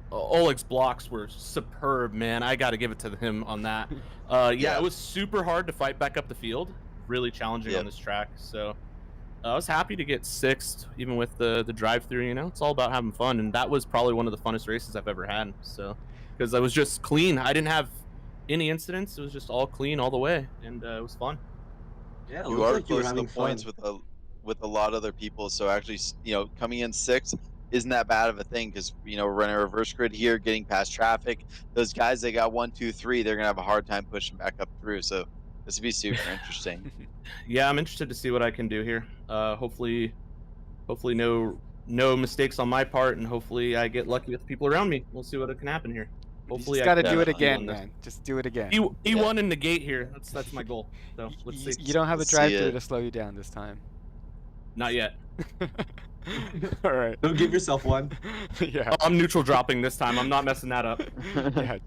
Oleg's blocks were superb, man. I got to give it to him on that. Yeah, it was super hard to fight back up the field. Really challenging Yep. on this track. So I was happy to get 6th, even with the drive-through. You know, it's all about having fun, and that was probably one of the funnest races I've ever had. So because I was just clean. I didn't have any incidents. It was just all clean all the way, and it was fun. Yeah, it You looked are like you were close to the having points fun. with a lot of other people. So actually, coming in sixth isn't that bad of a thing because we're running a reverse grid here, getting past traffic. Those guys that got 1, 2, 3, they're gonna have a hard time pushing back up through. So this would be super interesting. Yeah, I'm interested to see what I can do here. Hopefully no mistakes on my part, and hopefully I get lucky with the people around me. We'll see what can happen here. You Hopefully just I got to can do it definitely again, win this. man. Just do it again. E1 in the gate here. That's my goal. So let's see. You don't have a Let's see drive-through it. to slow you down this time. Not yet. All right. Don't give yourself one. Yeah. I'm neutral dropping this time. I'm not messing that up. Yeah.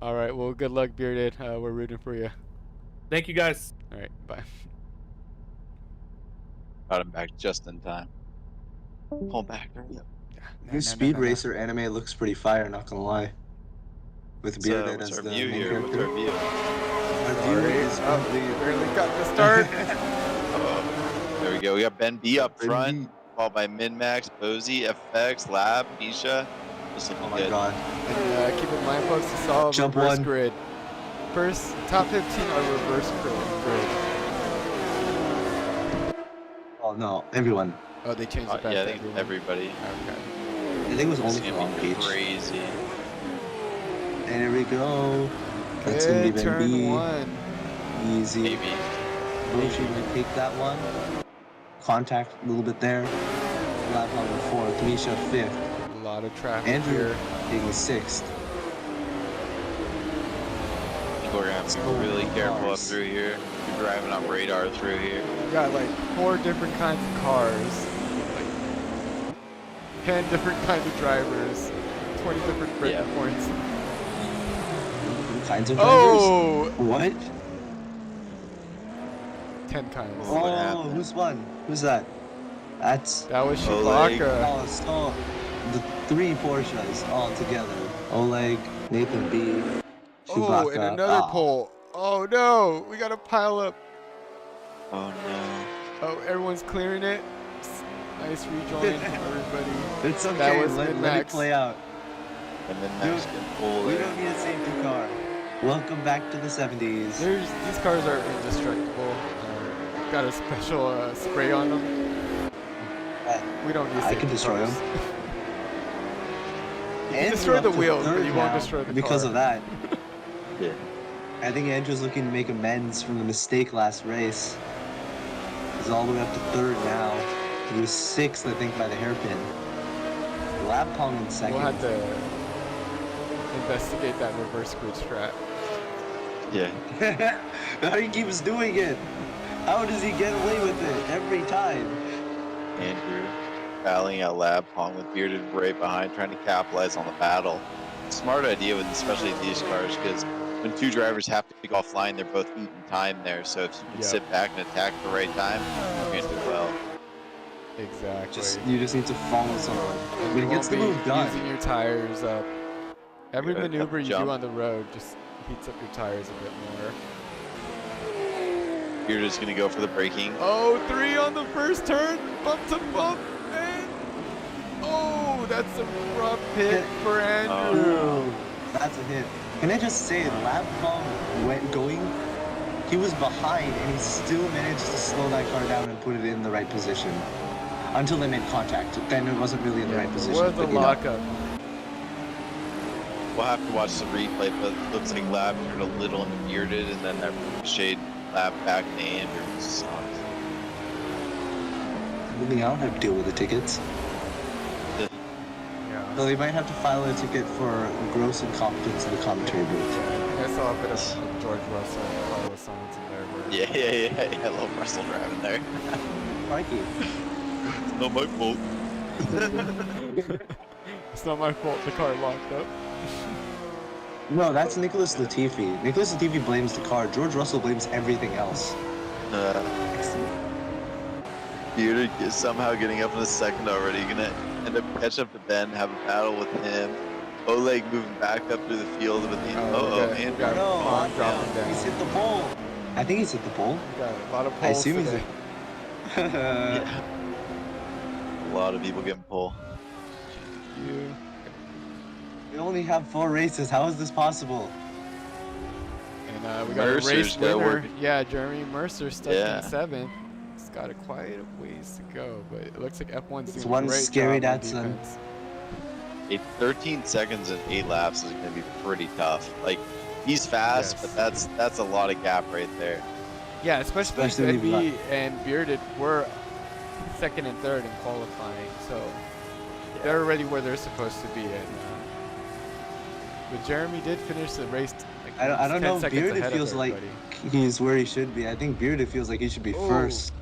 All right. Well, good luck, Bearded. We're rooting for you. Thank you guys. All right. Bye. Got him back just in time. Pull back. Yeah. Your Speed Racer anime looks pretty fire, not gonna lie. With Bearded What's as our the view main here? What's character. our view? Our view is currently barely got the start. Oh, there we go. We got Ben B up Ben front, B. followed by Minmax, Posey, FX, Lab, Nisha. This looking Oh my good. god. And keep in mind, folks, it's all Jump reverse one. grid. First, top 15 are reverse grid. Oh no, everyone. Oh, they changed it back Yeah, I to think everyone. everybody. Okay. I think it was This only is for Long gonna be Beach. crazy. And here we go. That's gonna be Good Ben turn B. one. Easy. Maybe. Boshi might take that one. Contact a little bit there. Lap on the fourth. Misha fifth. A lot of traffic Andrew here. taking sixth. People are gonna have to be really careful up through here. You're driving on radar through here. We got like 4 different kinds of cars, like 10 different kinds of drivers, 20 different breaking Yeah. points. Kinds of drivers. Oh! What? 10 kinds. Oh. What Oh, happened? who's won? Who's that? That's That was Oleg. Chewbacca. oh, so the 3 Porsches all together. Oleg, Nathan B, Chewbacca. Oh, and another Ah. pole. Oh no, we gotta pile up. Oh no. Oh, everyone's clearing it. Nice rejoin, everybody. It's okay. That was let it Min-Max. play out. And then Max Dude, can pull We there. don't need a safety car. Welcome back to the 70s. These cars are indestructible. Got a special spray on them. We don't use I safety can destroy cars. them. You can Andrew destroy up the to wheels, but third you won't now destroy the because car. of that. Yeah. I think Andrew's looking to make amends from the mistake last race. He's all the way up to third now. He was 6th, I think, by the hairpin. Lap Pong in second. We'll have to investigate that reverse grid strat. Yeah. How he keeps doing it? How does he get away with it every time? Andrew battling out Lab Pong with Bearded right behind, trying to capitalize on the battle. Smart idea with especially these cars, because when 2 drivers have to go offline, they're both eating time there. So if you can Yep. sit back and attack at the right time, you're gonna do well. Exactly. You just need to follow someone. And When you he gets won't the be move done. using your tires up. Every Good. maneuver you Jump. do on the road just heats up your tires a bit more. You're just gonna go for the braking. Oh, 3 on the first turn, bump to bump, and oh, that's a rough hit for Andrew. Ooh, that's a hit. Can I just say, Lap Pong went going. He was behind, and he still managed to slow that car down and put it in the right position. Until they made contact. Then it wasn't really in the right position. What a but, you know. lockup. We'll have to watch the replay, but it looks like Lab turned a little into Bearded, and then that shade Lab back to Andrew. Sucks. Moving out, have to deal with the tickets. Yeah. So they might have to file a ticket for gross incompetence in the commentary booth. I saw a bit of George Russell and Carlos Sainz in there. Where Yeah. I love Russell driving there. Mikey. It's not my fault. It's not my fault the car locked up. No, that's Nicholas Latifi. Nicholas Latifi blames the car. George Russell blames everything else. Bearded is somehow getting up in the second already. Gonna end up catch up to Ben, have a battle with him. Oleg moving back up through the field with the okay. Andrew. Got No, Vaughn dropping down. he's hit the pole. I think he's hit the pole. Got a lot of I poles assume he's today. Yeah. A lot of people getting pulled. You. We only have 4 races. How is this possible? And we got a race Mercer's gotta winner. work. Yeah, Jeremy Mercer stuck Yeah. in 7th. He's got quite a ways to go, but it looks like F1's It's doing one a great scary job on Datsun. defense. 13 seconds and 8 laps is gonna be pretty tough. Like he's fast, Yes. but that's a lot of gap right there. Yeah, especially Especially Benby and Bearded were 2nd and 3rd in qualifying, so they're already where they're supposed to be. And but Jeremy did finish the race. Like, I don't 10 know. seconds Bearded ahead of feels like everybody. he's where he should be. I think Bearded feels like he should be Oh. first.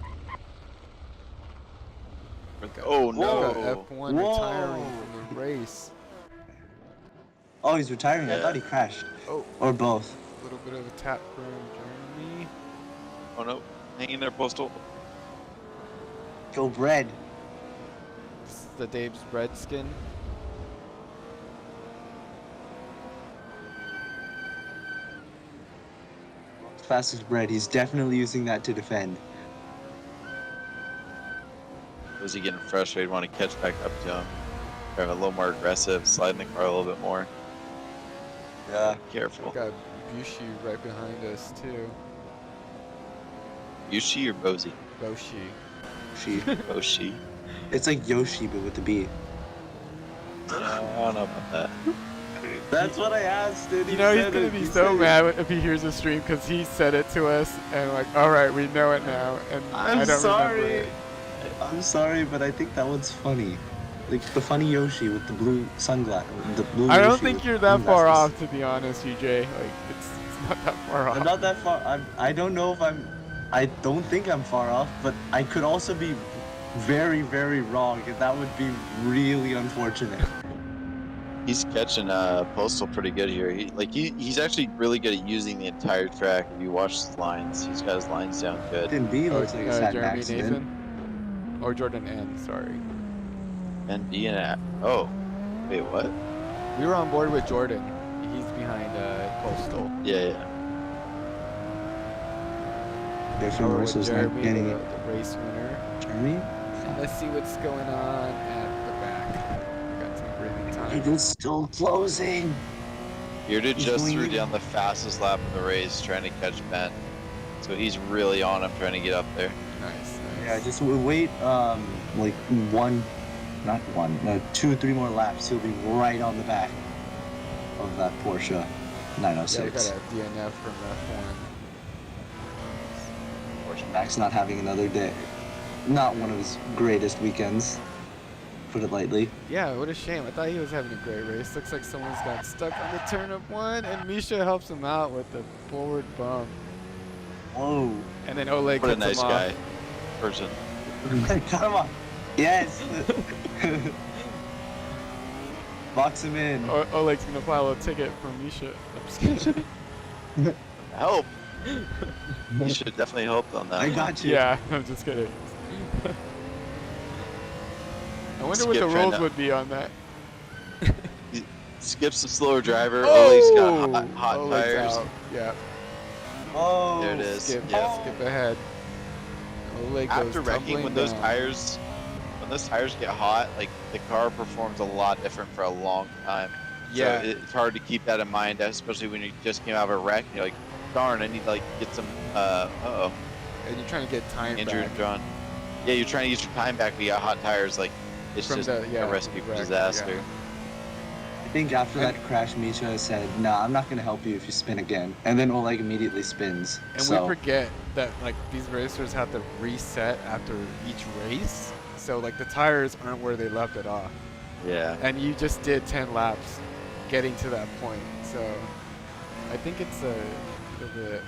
Oh Got no! F1 retiring from the race. Oh, he's retiring. I Yeah. thought he crashed. Oh, Or both. a little bit of a tap from Jeremy. Oh no! Hanging there, Postal. Go bread. This is the Dave's bread skin. Fastest bread. He's definitely using that to defend. Was he getting frustrated? Want to catch back up to him? Drive a little more aggressive, sliding the car a little bit more. Yeah. Careful. Got Bushi right behind us too. Yushi or Bozy? Boshi. She. Boshi. It's like Yoshi, but with the B. I don't know about that. That's what I asked, dude. You know he's gonna be so mad if he hears the stream because he said it to us and like, all right, we know it now. And I I'm don't remember sorry. it. I'm sorry, but I think that one's funny. Like the funny Yoshi with the blue sunglasses. The blue I don't Yoshi think with you're that far sunglasses. off, to be honest, UJ. Like it's not that far off. I'm not that far. I don't know if I'm. I don't think I'm far off, but I could also be very, very wrong, and that would be really unfortunate. He's catching Postal pretty good here. He's actually really good at using the entire track. If you watch his lines, he's got his lines down good. Then B looks like it's had an Jeremy accident. Nathan or Jordan N. Sorry, And D and oh, wait, what? we were on board with Jordan. He's behind Postal. Yeah. There's Now we're with Marissa's not Jeremy, getting the it. race winner. Jeremy? And let's see what's going on at the back. We got some breathing time. It is still closing. Bearded He's just going threw in. down the fastest lap of the race, trying to catch Ben. So he's really on him, trying to get up there. Nice. Yeah, just wait. Like two, 3 more laps. He'll be right on the back of that Porsche Yeah, we got 906. a DNF from F1. Porsche Max not having another day. Not one of his greatest weekends. Put it lightly. Yeah, what a shame. I thought he was having a great race. Looks like someone's got stuck on the turn of 1, and Misha helps him out with the forward bump. Whoa. And then Oleg What a cuts nice him guy. off. Person. Come on. Yes. Box him in. Oleg's gonna file a ticket from Misha. I'm just kidding. Help! He should have definitely helped on that. I one. got you. Yeah, I'm just kidding. I wonder what Skip the trying rules to- would be on that. Skips the slower driver. Oleg's got hot Oleg's tires. out. Yeah. Oh. There it is. Skip, Yeah. skip ahead. Oleg goes After wrecking, tumbling when those down. tires get hot, like the car performs a lot different for a long time. Yeah. So it's hard to keep that in mind, especially when you just came out of a wreck. And you're like, darn, I need to like get some. Uh-oh. And you're trying to get time Injured back. John. Yeah, you're trying to get your time back, but you got hot tires. Like it's From just the- yeah, a recipe from for the wreck, disaster. yeah. I think after that crash, Misha said, "Nah, I'm not gonna help you if you spin again." And then Oleg immediately spins. And so we forget that like these racers have to reset after each race. So like the tires aren't where they left it off. Yeah. And you just did 10 laps getting to that point. So I think it's a little bit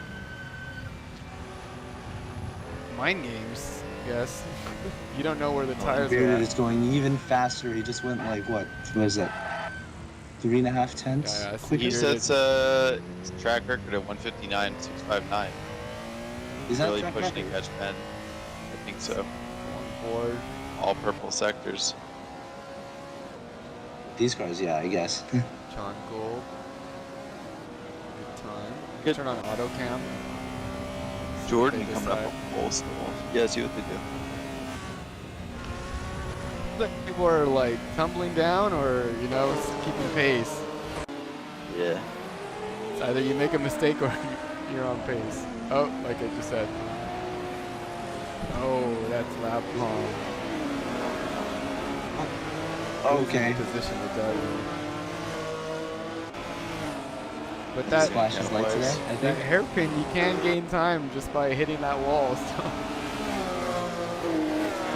mind games, I guess. You don't know where the tires are Bearded at. is going even faster. He just went like what was it? 3.5 tenths? Yeah, I see. quicker? He Bearded. sets his track record at 159.659. Is that Really track pushing to record? catch Ben. I think so. On board. All purple sectors. These cars, yeah, I guess. John Gold. Good time. Good. Turn on auto cam. Jordan They coming up decide. a full still. Yeah, see what they do. Look, people are like tumbling down or, you know, keeping pace. Yeah. It's either you make a mistake or you're on pace. Oh, like I just said. Oh, that's lap long. Okay. Position to W. But He that, splashes light today, I that think. hairpin, you can gain time just by hitting that wall. So.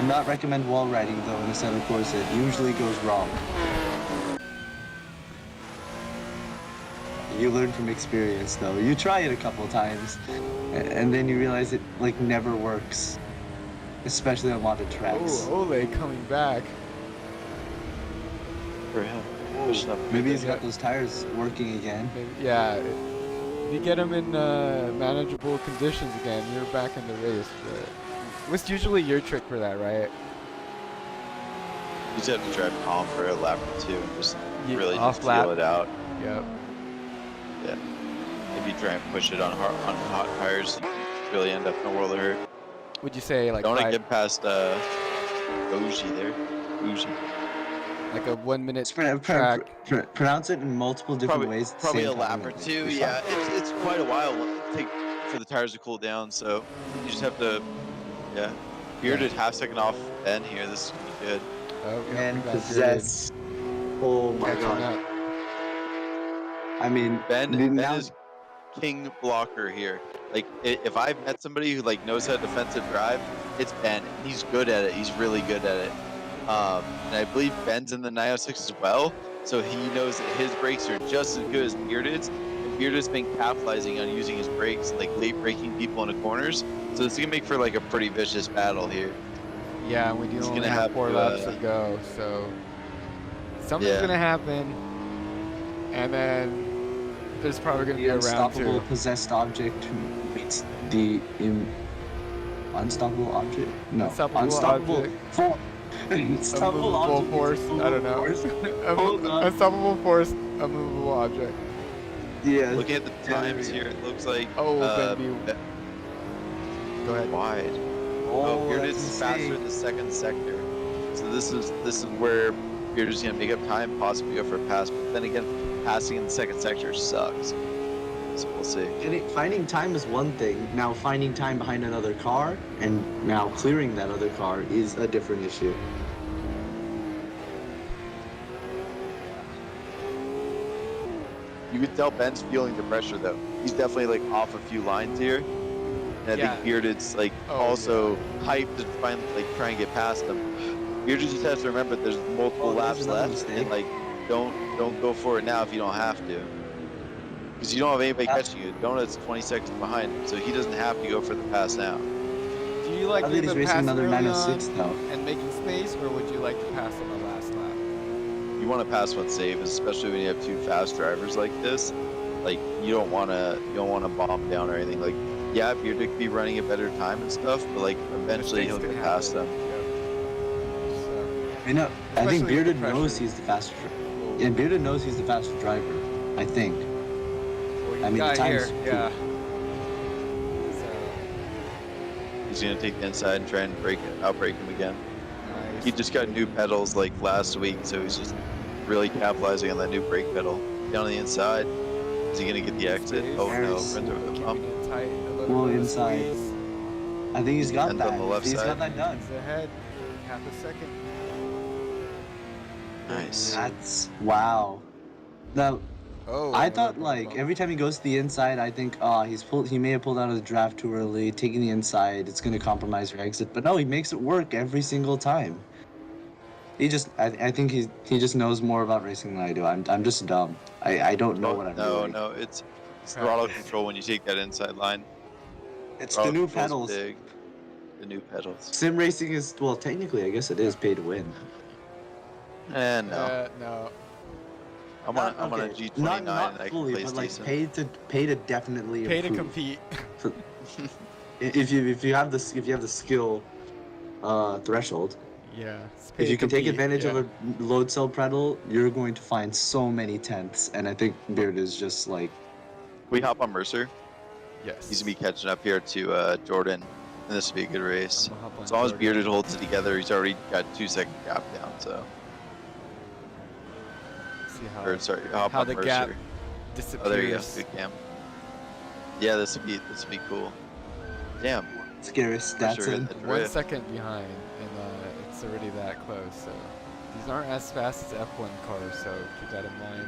Do not recommend wall riding though in a set of course. It usually goes wrong. You learn from experience though. You try it a couple times, and then you realize it like never works, especially on a lot of tracks. Oh, Ole coming back. For him. Pushing up. Maybe he's got those tires working again. Maybe, yeah, if you get him in manageable conditions again, you're back in the race. But what's usually your trick for that, right? You just have to drive calm for a lap or two and just Yeah, really off just lap. feel it out. Yep. Yeah. Maybe try and push it on hot tires and really end up in a world of hurt. Would you say like Don't want to five, get past Fuji there. Fuji. like a 1 minute Just track? pronounce it in multiple different ways. at the Probably same a lap time, or and two. you're Yeah, fine. it's quite a while for the tires to cool down. So you just have to, yeah. Bearded half second off Ben here. This is gonna be good. Oh, yeah, And we got possess. Oh my Catching god. up. I mean, Ben now, is king blocker here. Like if I've met somebody who like knows how to defensive drive, it's Ben. He's good at it. He's really good at it. And I believe Ben's in the 906 as well, so he knows that his brakes are just as good as Bearded's. And Bearded's been capitalizing on using his brakes, like late braking people into corners. So it's gonna make for like a pretty vicious battle here. Yeah, and we do He's only gonna have have 4 to, laps to go, so something's Yeah. gonna happen, and then there's probably gonna the be a round unstoppable 2. possessed object meets the unstoppable object? No. Unstoppable object. force. Unstoppable Unmovable object. force. meets I don't know. unmovable force. Hold on. Unstoppable force, unmovable object. Yeah. Looking at the times here, it looks like Oh, Ben B. Go ahead. wide. Oh, Bearded's that's is faster insane. in the second sector. So this is where Bearded's gonna make up time, possibly go for a pass. But then again, passing in the second sector sucks. So we'll see. Finding time is one thing. Now finding time behind another car and now clearing that other car is a different issue. You could tell Ben's feeling the pressure though. He's definitely like off a few lines here. And I Yeah. think Bearded's like Oh, also hyped to finally like try and get past him. Bearded just has to remember there's multiple Oh, there's laps another left mistake. and like don't go for it now if you don't have to. Because you don't have anybody That's- catching you. Donut's 20 seconds behind him, so he doesn't have to go for the pass now. Do you like I think he's leaving racing pass another early 906 on though. and making space, or would you like to pass on the last lap? You want to pass one save, especially when you have two fast drivers like this. Like you don't want to bomb down or anything. Like yeah, Bearded could be running a better time and stuff, but like eventually he'll Mistakes get can past happen. them. Yep. So, I know. I Especially think with the Bearded pressure. knows he's the faster. Yeah, Bearded knows he's the faster driver. I think. what you I mean, the got time's here, cool. yeah. He's gonna take the inside and try and outbrake him again. So, nice. He just got new pedals like last week, so he's just really capitalizing on that new brake pedal. Down on the inside, is he gonna get the exit? Space. Oh no, There's- runs over the Keeping bump. it tight, a little Well, bit of inside. squeeze. I think he's got And that. on the left He's side. got that done. He's ahead, half a second. Nice. That's wow. Now Oh, I another thought bump, like bump. every time he goes to the inside, I think he may have pulled out of the draft too early, taking the inside. It's gonna compromise your exit, but no, he makes it work every single time. I think he just knows more about racing than I do. I'm just dumb. I don't know what I'm doing. No, it's throttle control when you take that inside line. It's Throttle the new control's pedals. Big. The new pedals. Sim racing is, well, technically, I guess it is pay to win. And no, No. I'm on a Okay, G29 not and I can fully, place but like decent. pay to definitely Pay to improve. compete. If you have the skill threshold, Yeah. if you can take advantage of a load cell pedal, you're going to find so many tenths. And I think Beard is just like, We hop on Mercer. Yes. He's gonna be catching up here to Jordan, and this will be a good race. I'm gonna hop on As long as Jordan. Bearded holds it together, he's already got 2-second gap down. So, See or sorry, hop how on the Mercer. gap disappears. Oh, there you go. Good cam. Yeah, this would be cool. Damn. Scary Mercer Stetson. hit the 1 drift. second behind, and it's already that close. So these aren't as fast as F1 cars, so keep that in mind.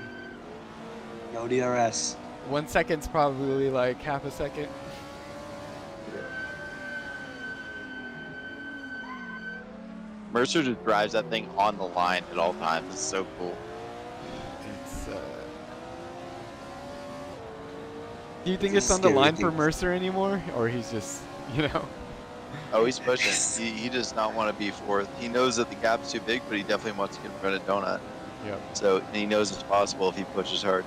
Go DRS. 1 second's probably like half a second. Mercer just drives that thing on the line at all times. It's so cool. It's. Do you think It's it's a on the scary line for thing. Mercer anymore, or he's just, you know? Oh, he's pushing. He does not want to be fourth. He knows that the gap's too big, but he definitely wants to get in front of Donut. Yep. So, and he knows it's possible if he pushes hard.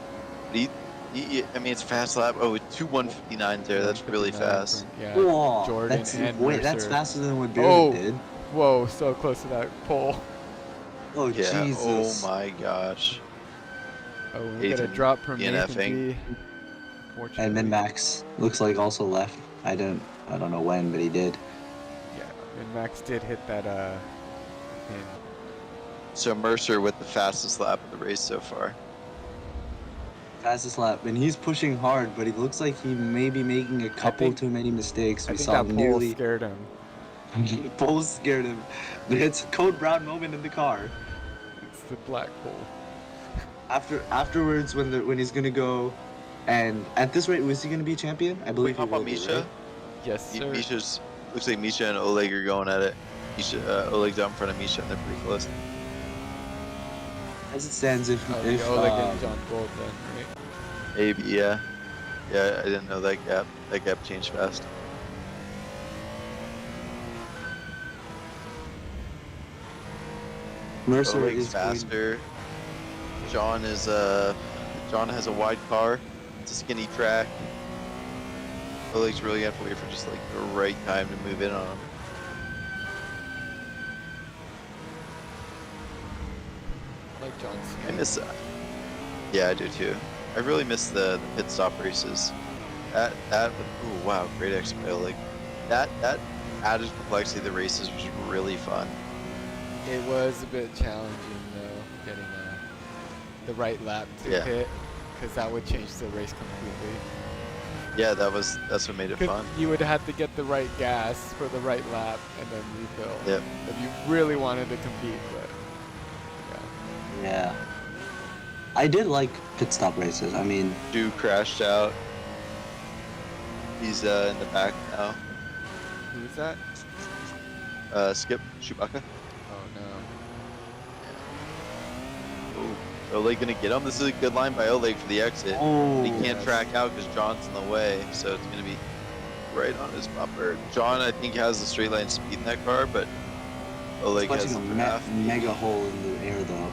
But I mean, it's a fast lap. Oh, 2 159s there. That's really 159 fast. from- yeah. Whoa, Jordan that's, and wait, that's Mercer. faster than what Beard Oh. did. Whoa, so close to that pole. Oh, Yeah. Jesus. Oh my gosh. Oh, we got a Nathan drop from DNFing. Nathan B. And Fortunately. Min-Max looks like also left. I don't know when, but he did. Yeah, and Max did hit that pin. So Mercer with the fastest lap of the race so far. Fastest lap, and he's pushing hard, but he looks like he may be making a couple think- too many mistakes. I We think saw that pole nearly scared him. pole scared him. It's a Code Brown moment in the car. It's the black pole. Afterwards, when he's gonna go, and at this rate, was he gonna be a champion? I We believe he hop on will be, Misha. right? Yes, sir. Misha's looks like Misha and Oleg are going at it. Oleg's out in front of Misha, and they're pretty close. As it stands, if Oleg and John Gold then, right? Maybe, yeah. Yeah, I didn't know that gap. That gap changed fast. Mercer Oleg's is going, faster. John has a wide car. It's a skinny track. Oleg's really gonna have to wait for just like the right time to move in on him. Like John I Cena. miss Yeah, I do too. I really miss the pit stop races. Ooh, wow, great exit by Oleg. That added complexity of the races was really fun. It was a bit challenging though, getting the right lap to Yeah. hit, because that would change the race completely. Yeah, that's what made it 'Cause fun. you would have to get the right gas for the right lap and then refill. Yep. If you really wanted to compete, but yeah. I did like pit stop races. I mean, Drew crashed out. He's in the back now. who's that? Skip Chewbacca. Oh no. Ooh. Oleg gonna get him. This is a good line by Oleg for the exit. oh, He can't yes. track out because John's in the way, so it's gonna be right on his bumper. John, I think, has the straight line speed in that car, but Oleg has punching a the half. mega hole in the air though.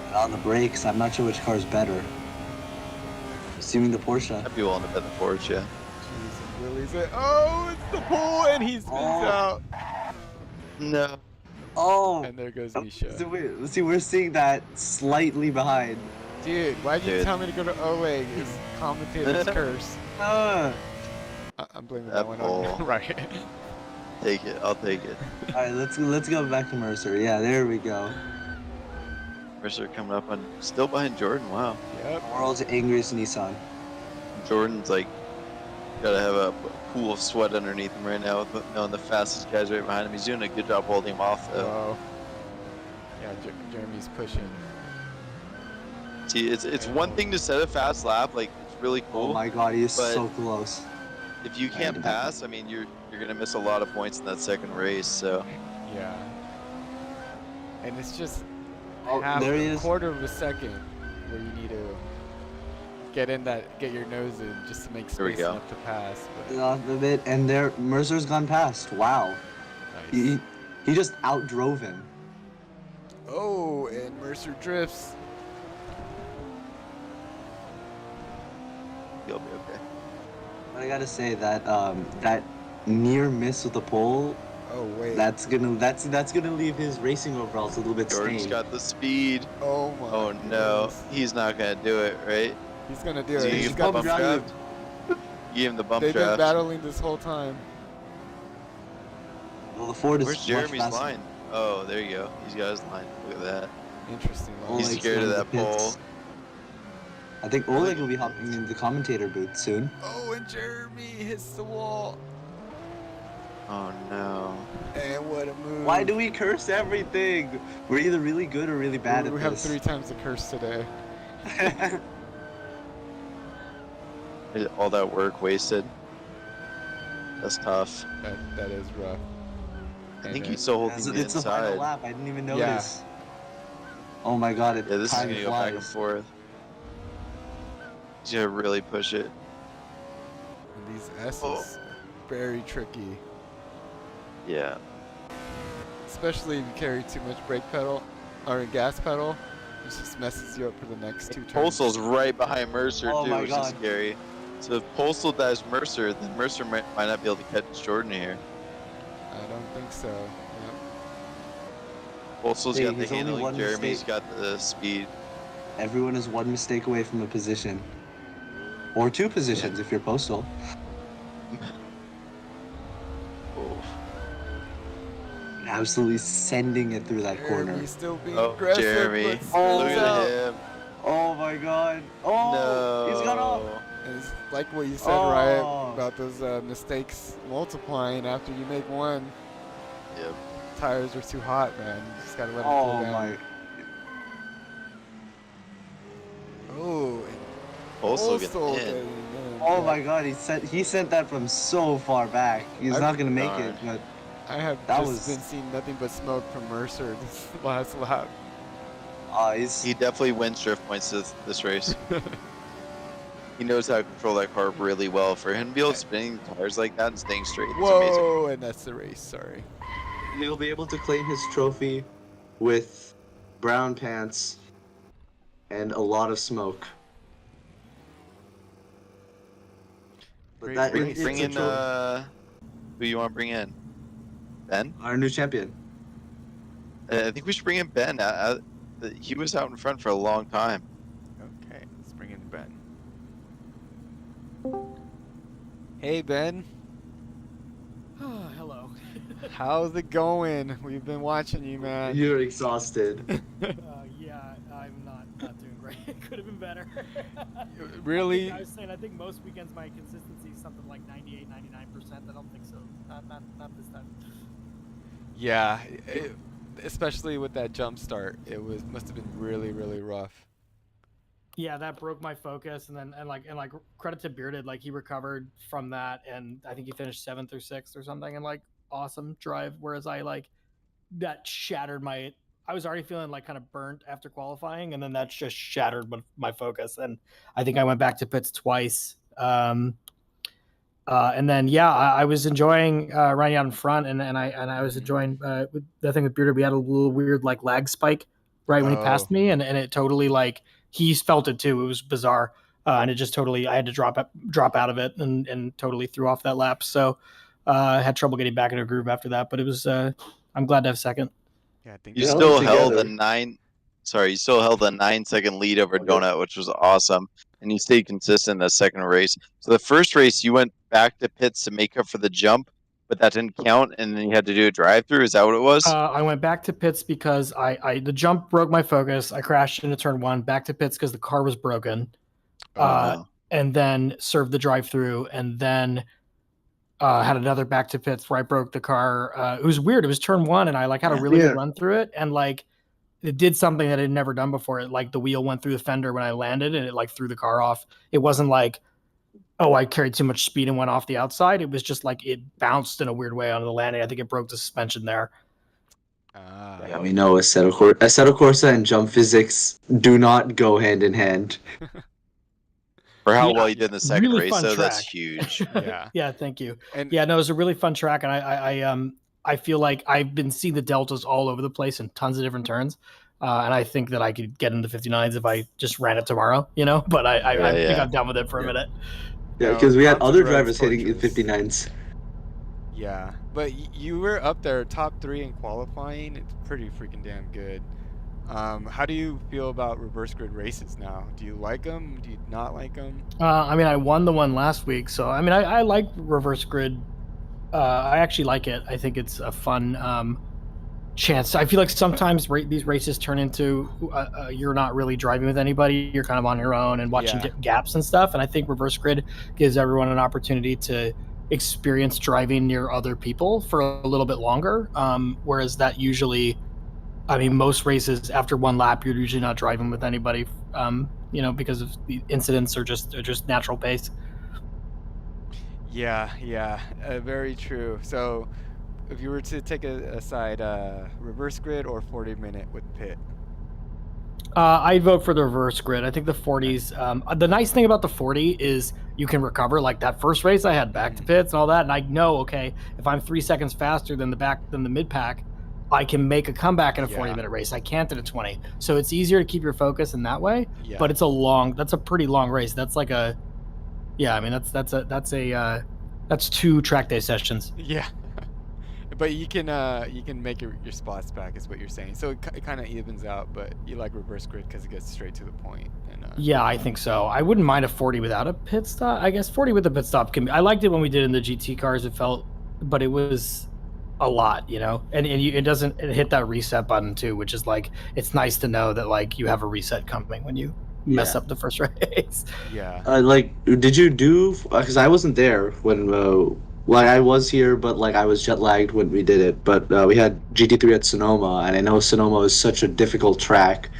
And on the brakes, I'm not sure which car is better. Assuming the Porsche. I'd be willing to bet the Porsche, yeah. Jeez, and Willie's it. Oh, it's the pole, and he spins Oh. out. No. Oh, And there goes Misha. see, we're seeing that slightly behind. Dude, why'd you Dude. tell me to go to Oleg? His commentator's curse. I'm blaming that That one pole. on you. Right. Take it. I'll take it. All right, let's go back to Mercer. Yeah, there we go. Mercer coming up on still behind Jordan. Wow. Yep. World's angriest Nissan. Jordan's like gotta have a pool of sweat underneath him right now with knowing the fastest guy's right behind him. He's doing a good job holding him off though. Whoa. Yeah, Jeremy's pushing. See, it's one thing to set a fast lap, like it's really cool. Oh my God, he is But- so close. If you can't pass, I mean, you're gonna miss a lot of points in that second race. So Yeah. And it's just Oh, half there he a is. quarter of a second where you need to get your nose in just to make There we space go. enough to pass. But Off of it, and there Mercer's gone past. Wow, nice. he just outdrove him. Oh, and Mercer drifts. you'll be okay. But I gotta say that that near miss with the pole, Oh wait. that's gonna leave his racing overalls a little bit Jordan's stained. got the speed. Oh my. Oh no, goodness. he's not gonna do it, right? He's gonna do Is it. he He's gonna got bump the drive? draft? Give him the bump They've been draft. battling this whole time. Well, the Ford is Where's much Jeremy's faster. line? Oh, there you go. He's got his line. Look at that. Interesting. Oleg He's scared of in the that pole. pits. I think Oleg will be hopping in the commentator booth soon. Oh, and Jeremy hits the wall. Oh no. And what a move. Why do we curse everything? We're either really good or really bad We at have this. 3 times the curse today. All that work wasted. That's tough. That is rough. I think And, he's still holding it's the the final inside. lap. I didn't even Yeah. notice. Oh my god, Yeah, this is time gonna go back and flies. forth. He's gonna really push it. and these S's Oh. are very tricky. Yeah. Especially if you carry too much brake pedal or gas pedal. It just messes you up for the next 2 turns. Postal's right behind Mercer Oh too, my which God. is scary. So if Postal dies Mercer, then Mercer might not be able to catch Jordan here. I don't think so. Yep. Postal's Hey, got the he's only handling, one Jeremy's mistake. got the speed. Everyone is 1 mistake away from a position. Or 2 positions if you're Postal. Oh, Absolutely sending it through that corner. Jeremy's still being oh aggressive. Jeremy. But Look spins out. at him. Oh my god. Oh, No. he's got off. And it's like what you said, Oh. Riot, about those mistakes multiplying after you make one. Yep. Tires are too hot, man. You just gotta let them Oh cool down. my. Oh, and Postal getting Postal in. getting in. Oh Yeah. my god, he sent that from so far back. He's I've- not gonna make Darn. it, but I have That just was- been seeing nothing but smoke from Mercer this last lap. He definitely wins drift points this race. He knows how to control that car really well. For him to be able to spinning tires like that and staying straight, it's amazing. Whoa, and that's the race, sorry. he'll be able to claim his trophy with brown pants and a lot of smoke. But Great that race. it's Bring a in trophy. who you want to bring in? Ben? Our new champion. I think we should bring in Ben. He was out in front for a long time. Okay, let's bring in Ben. Hey, Ben. Hello. How's it going? We've been watching you, man. You're exhausted. Yeah, I'm not doing great. It could have been better. Really? I was saying, I think most weekends my consistency is something like 98, 99%. I don't think so. Not this time. Yeah, especially with that jump start, must have been really, really rough. Yeah, that broke my focus, and then credit to Bearded, like he recovered from that, and I think he finished 7th or 6th or something, and like awesome drive. Whereas that shattered my. I was already feeling like kind of burnt after qualifying, and then that just shattered my focus, and I think I went back to pits twice. And then I was enjoying running out in front, and I was enjoying with the thing with Bearded. We had a little weird like lag spike right when he passed me, and it totally like he felt it too. It was bizarre, and it just totally I had to drop out of it and totally threw off that lap. So I had trouble getting back into a groove after that, but it was I'm glad to have second. Yeah, I think You Yeah, still together. held a 9-second lead over Donut, which was awesome, and you stayed consistent in the second race. So the first race you went back to pits to make up for the jump, but that didn't count, and then you had to do a drive-through. Is that what it was? I went back to pits because the jump broke my focus. I crashed into turn 1, back to pits because the car was broken, No. and then served the drive-through, and then had another back to pits where I broke the car. It was weird. It was turn 1, and I like had a really good run through it, and like it did something that I'd never done before. It like the wheel went through the fender when I landed, and it like threw the car off. It wasn't like, oh, I carried too much speed and went off the outside. It was just like it bounced in a weird way on the landing. I think it broke the suspension there. Yeah, we know Assetto Corsa and jump physics do not go hand in hand. For how Yeah, well you did in the second really race, fun though, that's track. huge. Yeah. Yeah, thank you. And Yeah, no, it was a really fun track, and I feel like I've been seeing the deltas all over the place in tons of different turns, and I think that I could get into 59s if I just ran it tomorrow, you know. But I think I'm done with it for a minute. Yeah, No, because we had Thomson other Road's drivers hitting in torturous. 59s. Yeah, but you were up there, top 3 in qualifying. It's pretty freaking damn good. How do you feel about reverse grid races now? Do you like them? Do you not like them? I mean, I won the one last week, so I mean, I like reverse grid. I actually like it. I think it's a fun chance. I feel like sometimes these races turn into you're not really driving with anybody. You're kind of on your own and watching gaps and stuff. And I think reverse grid gives everyone an opportunity to experience driving near other people for a little bit longer. Whereas that usually, I mean, most races after one lap, you're usually not driving with anybody, because of the incidents or just natural pace. Yeah, very true. So, if you were to take a side, reverse grid or 40-minute with pit? I'd vote for the reverse grid. I think the 40s. The nice thing about the 40 is you can recover. Like that first race, I had back to pits and all that, and I know, okay, if I'm 3 seconds faster than the mid pack, I can make a comeback in a 40-minute race. I can't in a 20. So it's easier to keep your focus in that way. Yeah. But that's a pretty long race. That's like a, I mean, that's 2 track day sessions. Yeah. But you can make your spots back, is what you're saying. So it kind of evens out, but you like reverse grid because it gets straight to the point. And, yeah, I think so. I wouldn't mind a 40 without a pit stop. I guess 40 with a pit stop can be. I liked it when we did in the GT cars. It felt, but it was a lot, and it doesn't hit that reset button too, which is like, it's nice to know that like you have a reset coming when you mess up the first race. Yeah. Did you do? Because I wasn't there when. I was here, but I was jet lagged when we did it. But we had GT3 at Sonoma, and I know Sonoma is such a difficult track.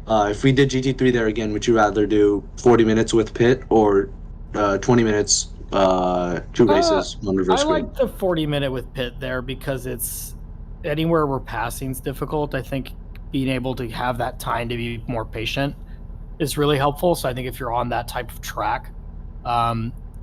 If we did GT3 there again, would you rather do 40 minutes with pit or 20 minutes, 2 races, 1 reverse grid? I like the 40-minute with pit there because it's anywhere where passing's difficult. I think being able to have that time to be more patient is really helpful. So I think if you're on that type of track,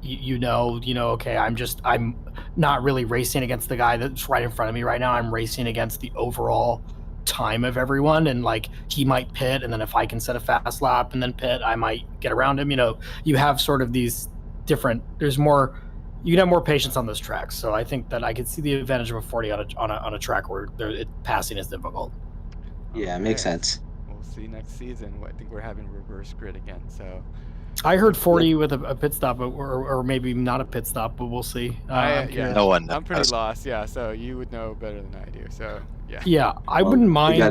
okay, I'm not really racing against the guy that's right in front of me right now. I'm racing against the overall time of everyone, and like he might pit, and then if I can set a fast lap and then pit, I might get around him. You have sort of these different. You can have more patience on those tracks. So I think that I could see the advantage of a 40 on a track where passing is difficult. Yeah, it makes sense. We'll see next season. I think we're having reverse grid again. So. I heard 40 with a pit stop, or maybe not a pit stop, but we'll see. No one. I'm pretty lost, so you would know better than I do. So yeah. Yeah, I wouldn't mind.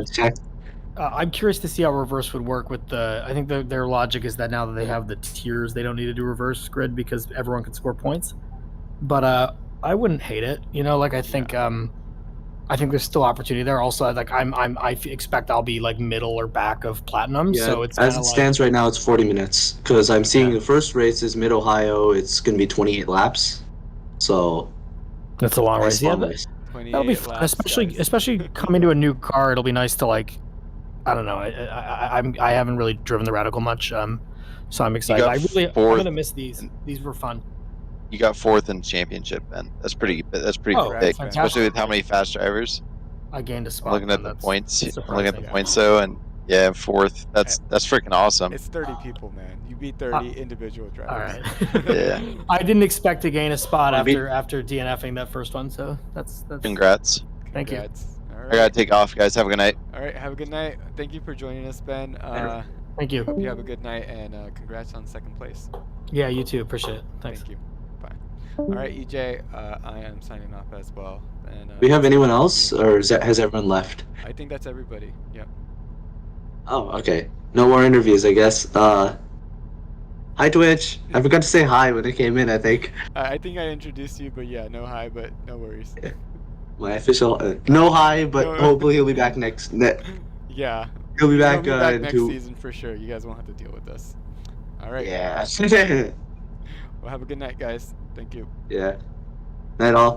I'm curious to see how reverse would work with I think their logic is that now that they have the tiers, they don't need to do reverse grid because everyone can score points. But I wouldn't hate it. I think there's still opportunity there. Also, I expect I'll be like middle or back of platinum. Yeah, so it's as it stands right now, it's 40 minutes because I'm seeing the first race is Mid Ohio. It's gonna be 28 laps. So that's a long race. Yeah, that'll be fun, especially coming to a new car. It'll be nice to I don't know. I haven't really driven the Radical much. So I'm excited. I'm gonna miss these. These were fun. You got 4th in championship, man. That's pretty big, fantastic. Especially with how many fast drivers. I gained a spot. Looking at the points, though, and 4th. That's freaking awesome. It's 30 people, man. You beat 30 individual drivers. All right. Yeah. I didn't expect to gain a spot after DNFing that first one, so that's. Congrats. Thank you. All right. I gotta take off, guys. Have a good night. All right, have a good night. Thank you for joining us, Ben. Thank you. Hope you have a good night, and congrats on 2nd place. Yeah, you too. Appreciate it. Thanks. Thank you. Bye. All right, EJ, I am signing off as well. And we have anyone else, or has everyone left? I think that's everybody. Yep. Oh, okay. No more interviews, I guess. Hi, Twitch. I forgot to say hi when I came in, I think. I think I introduced you, but yeah, no hi, but no worries. Yeah. My official no hi, but hopefully he'll be back next. Yeah. He'll be back, next season for sure. You guys won't have to deal with us. All right. Yeah. Well, have a good night, guys. Thank you. Yeah. Night all.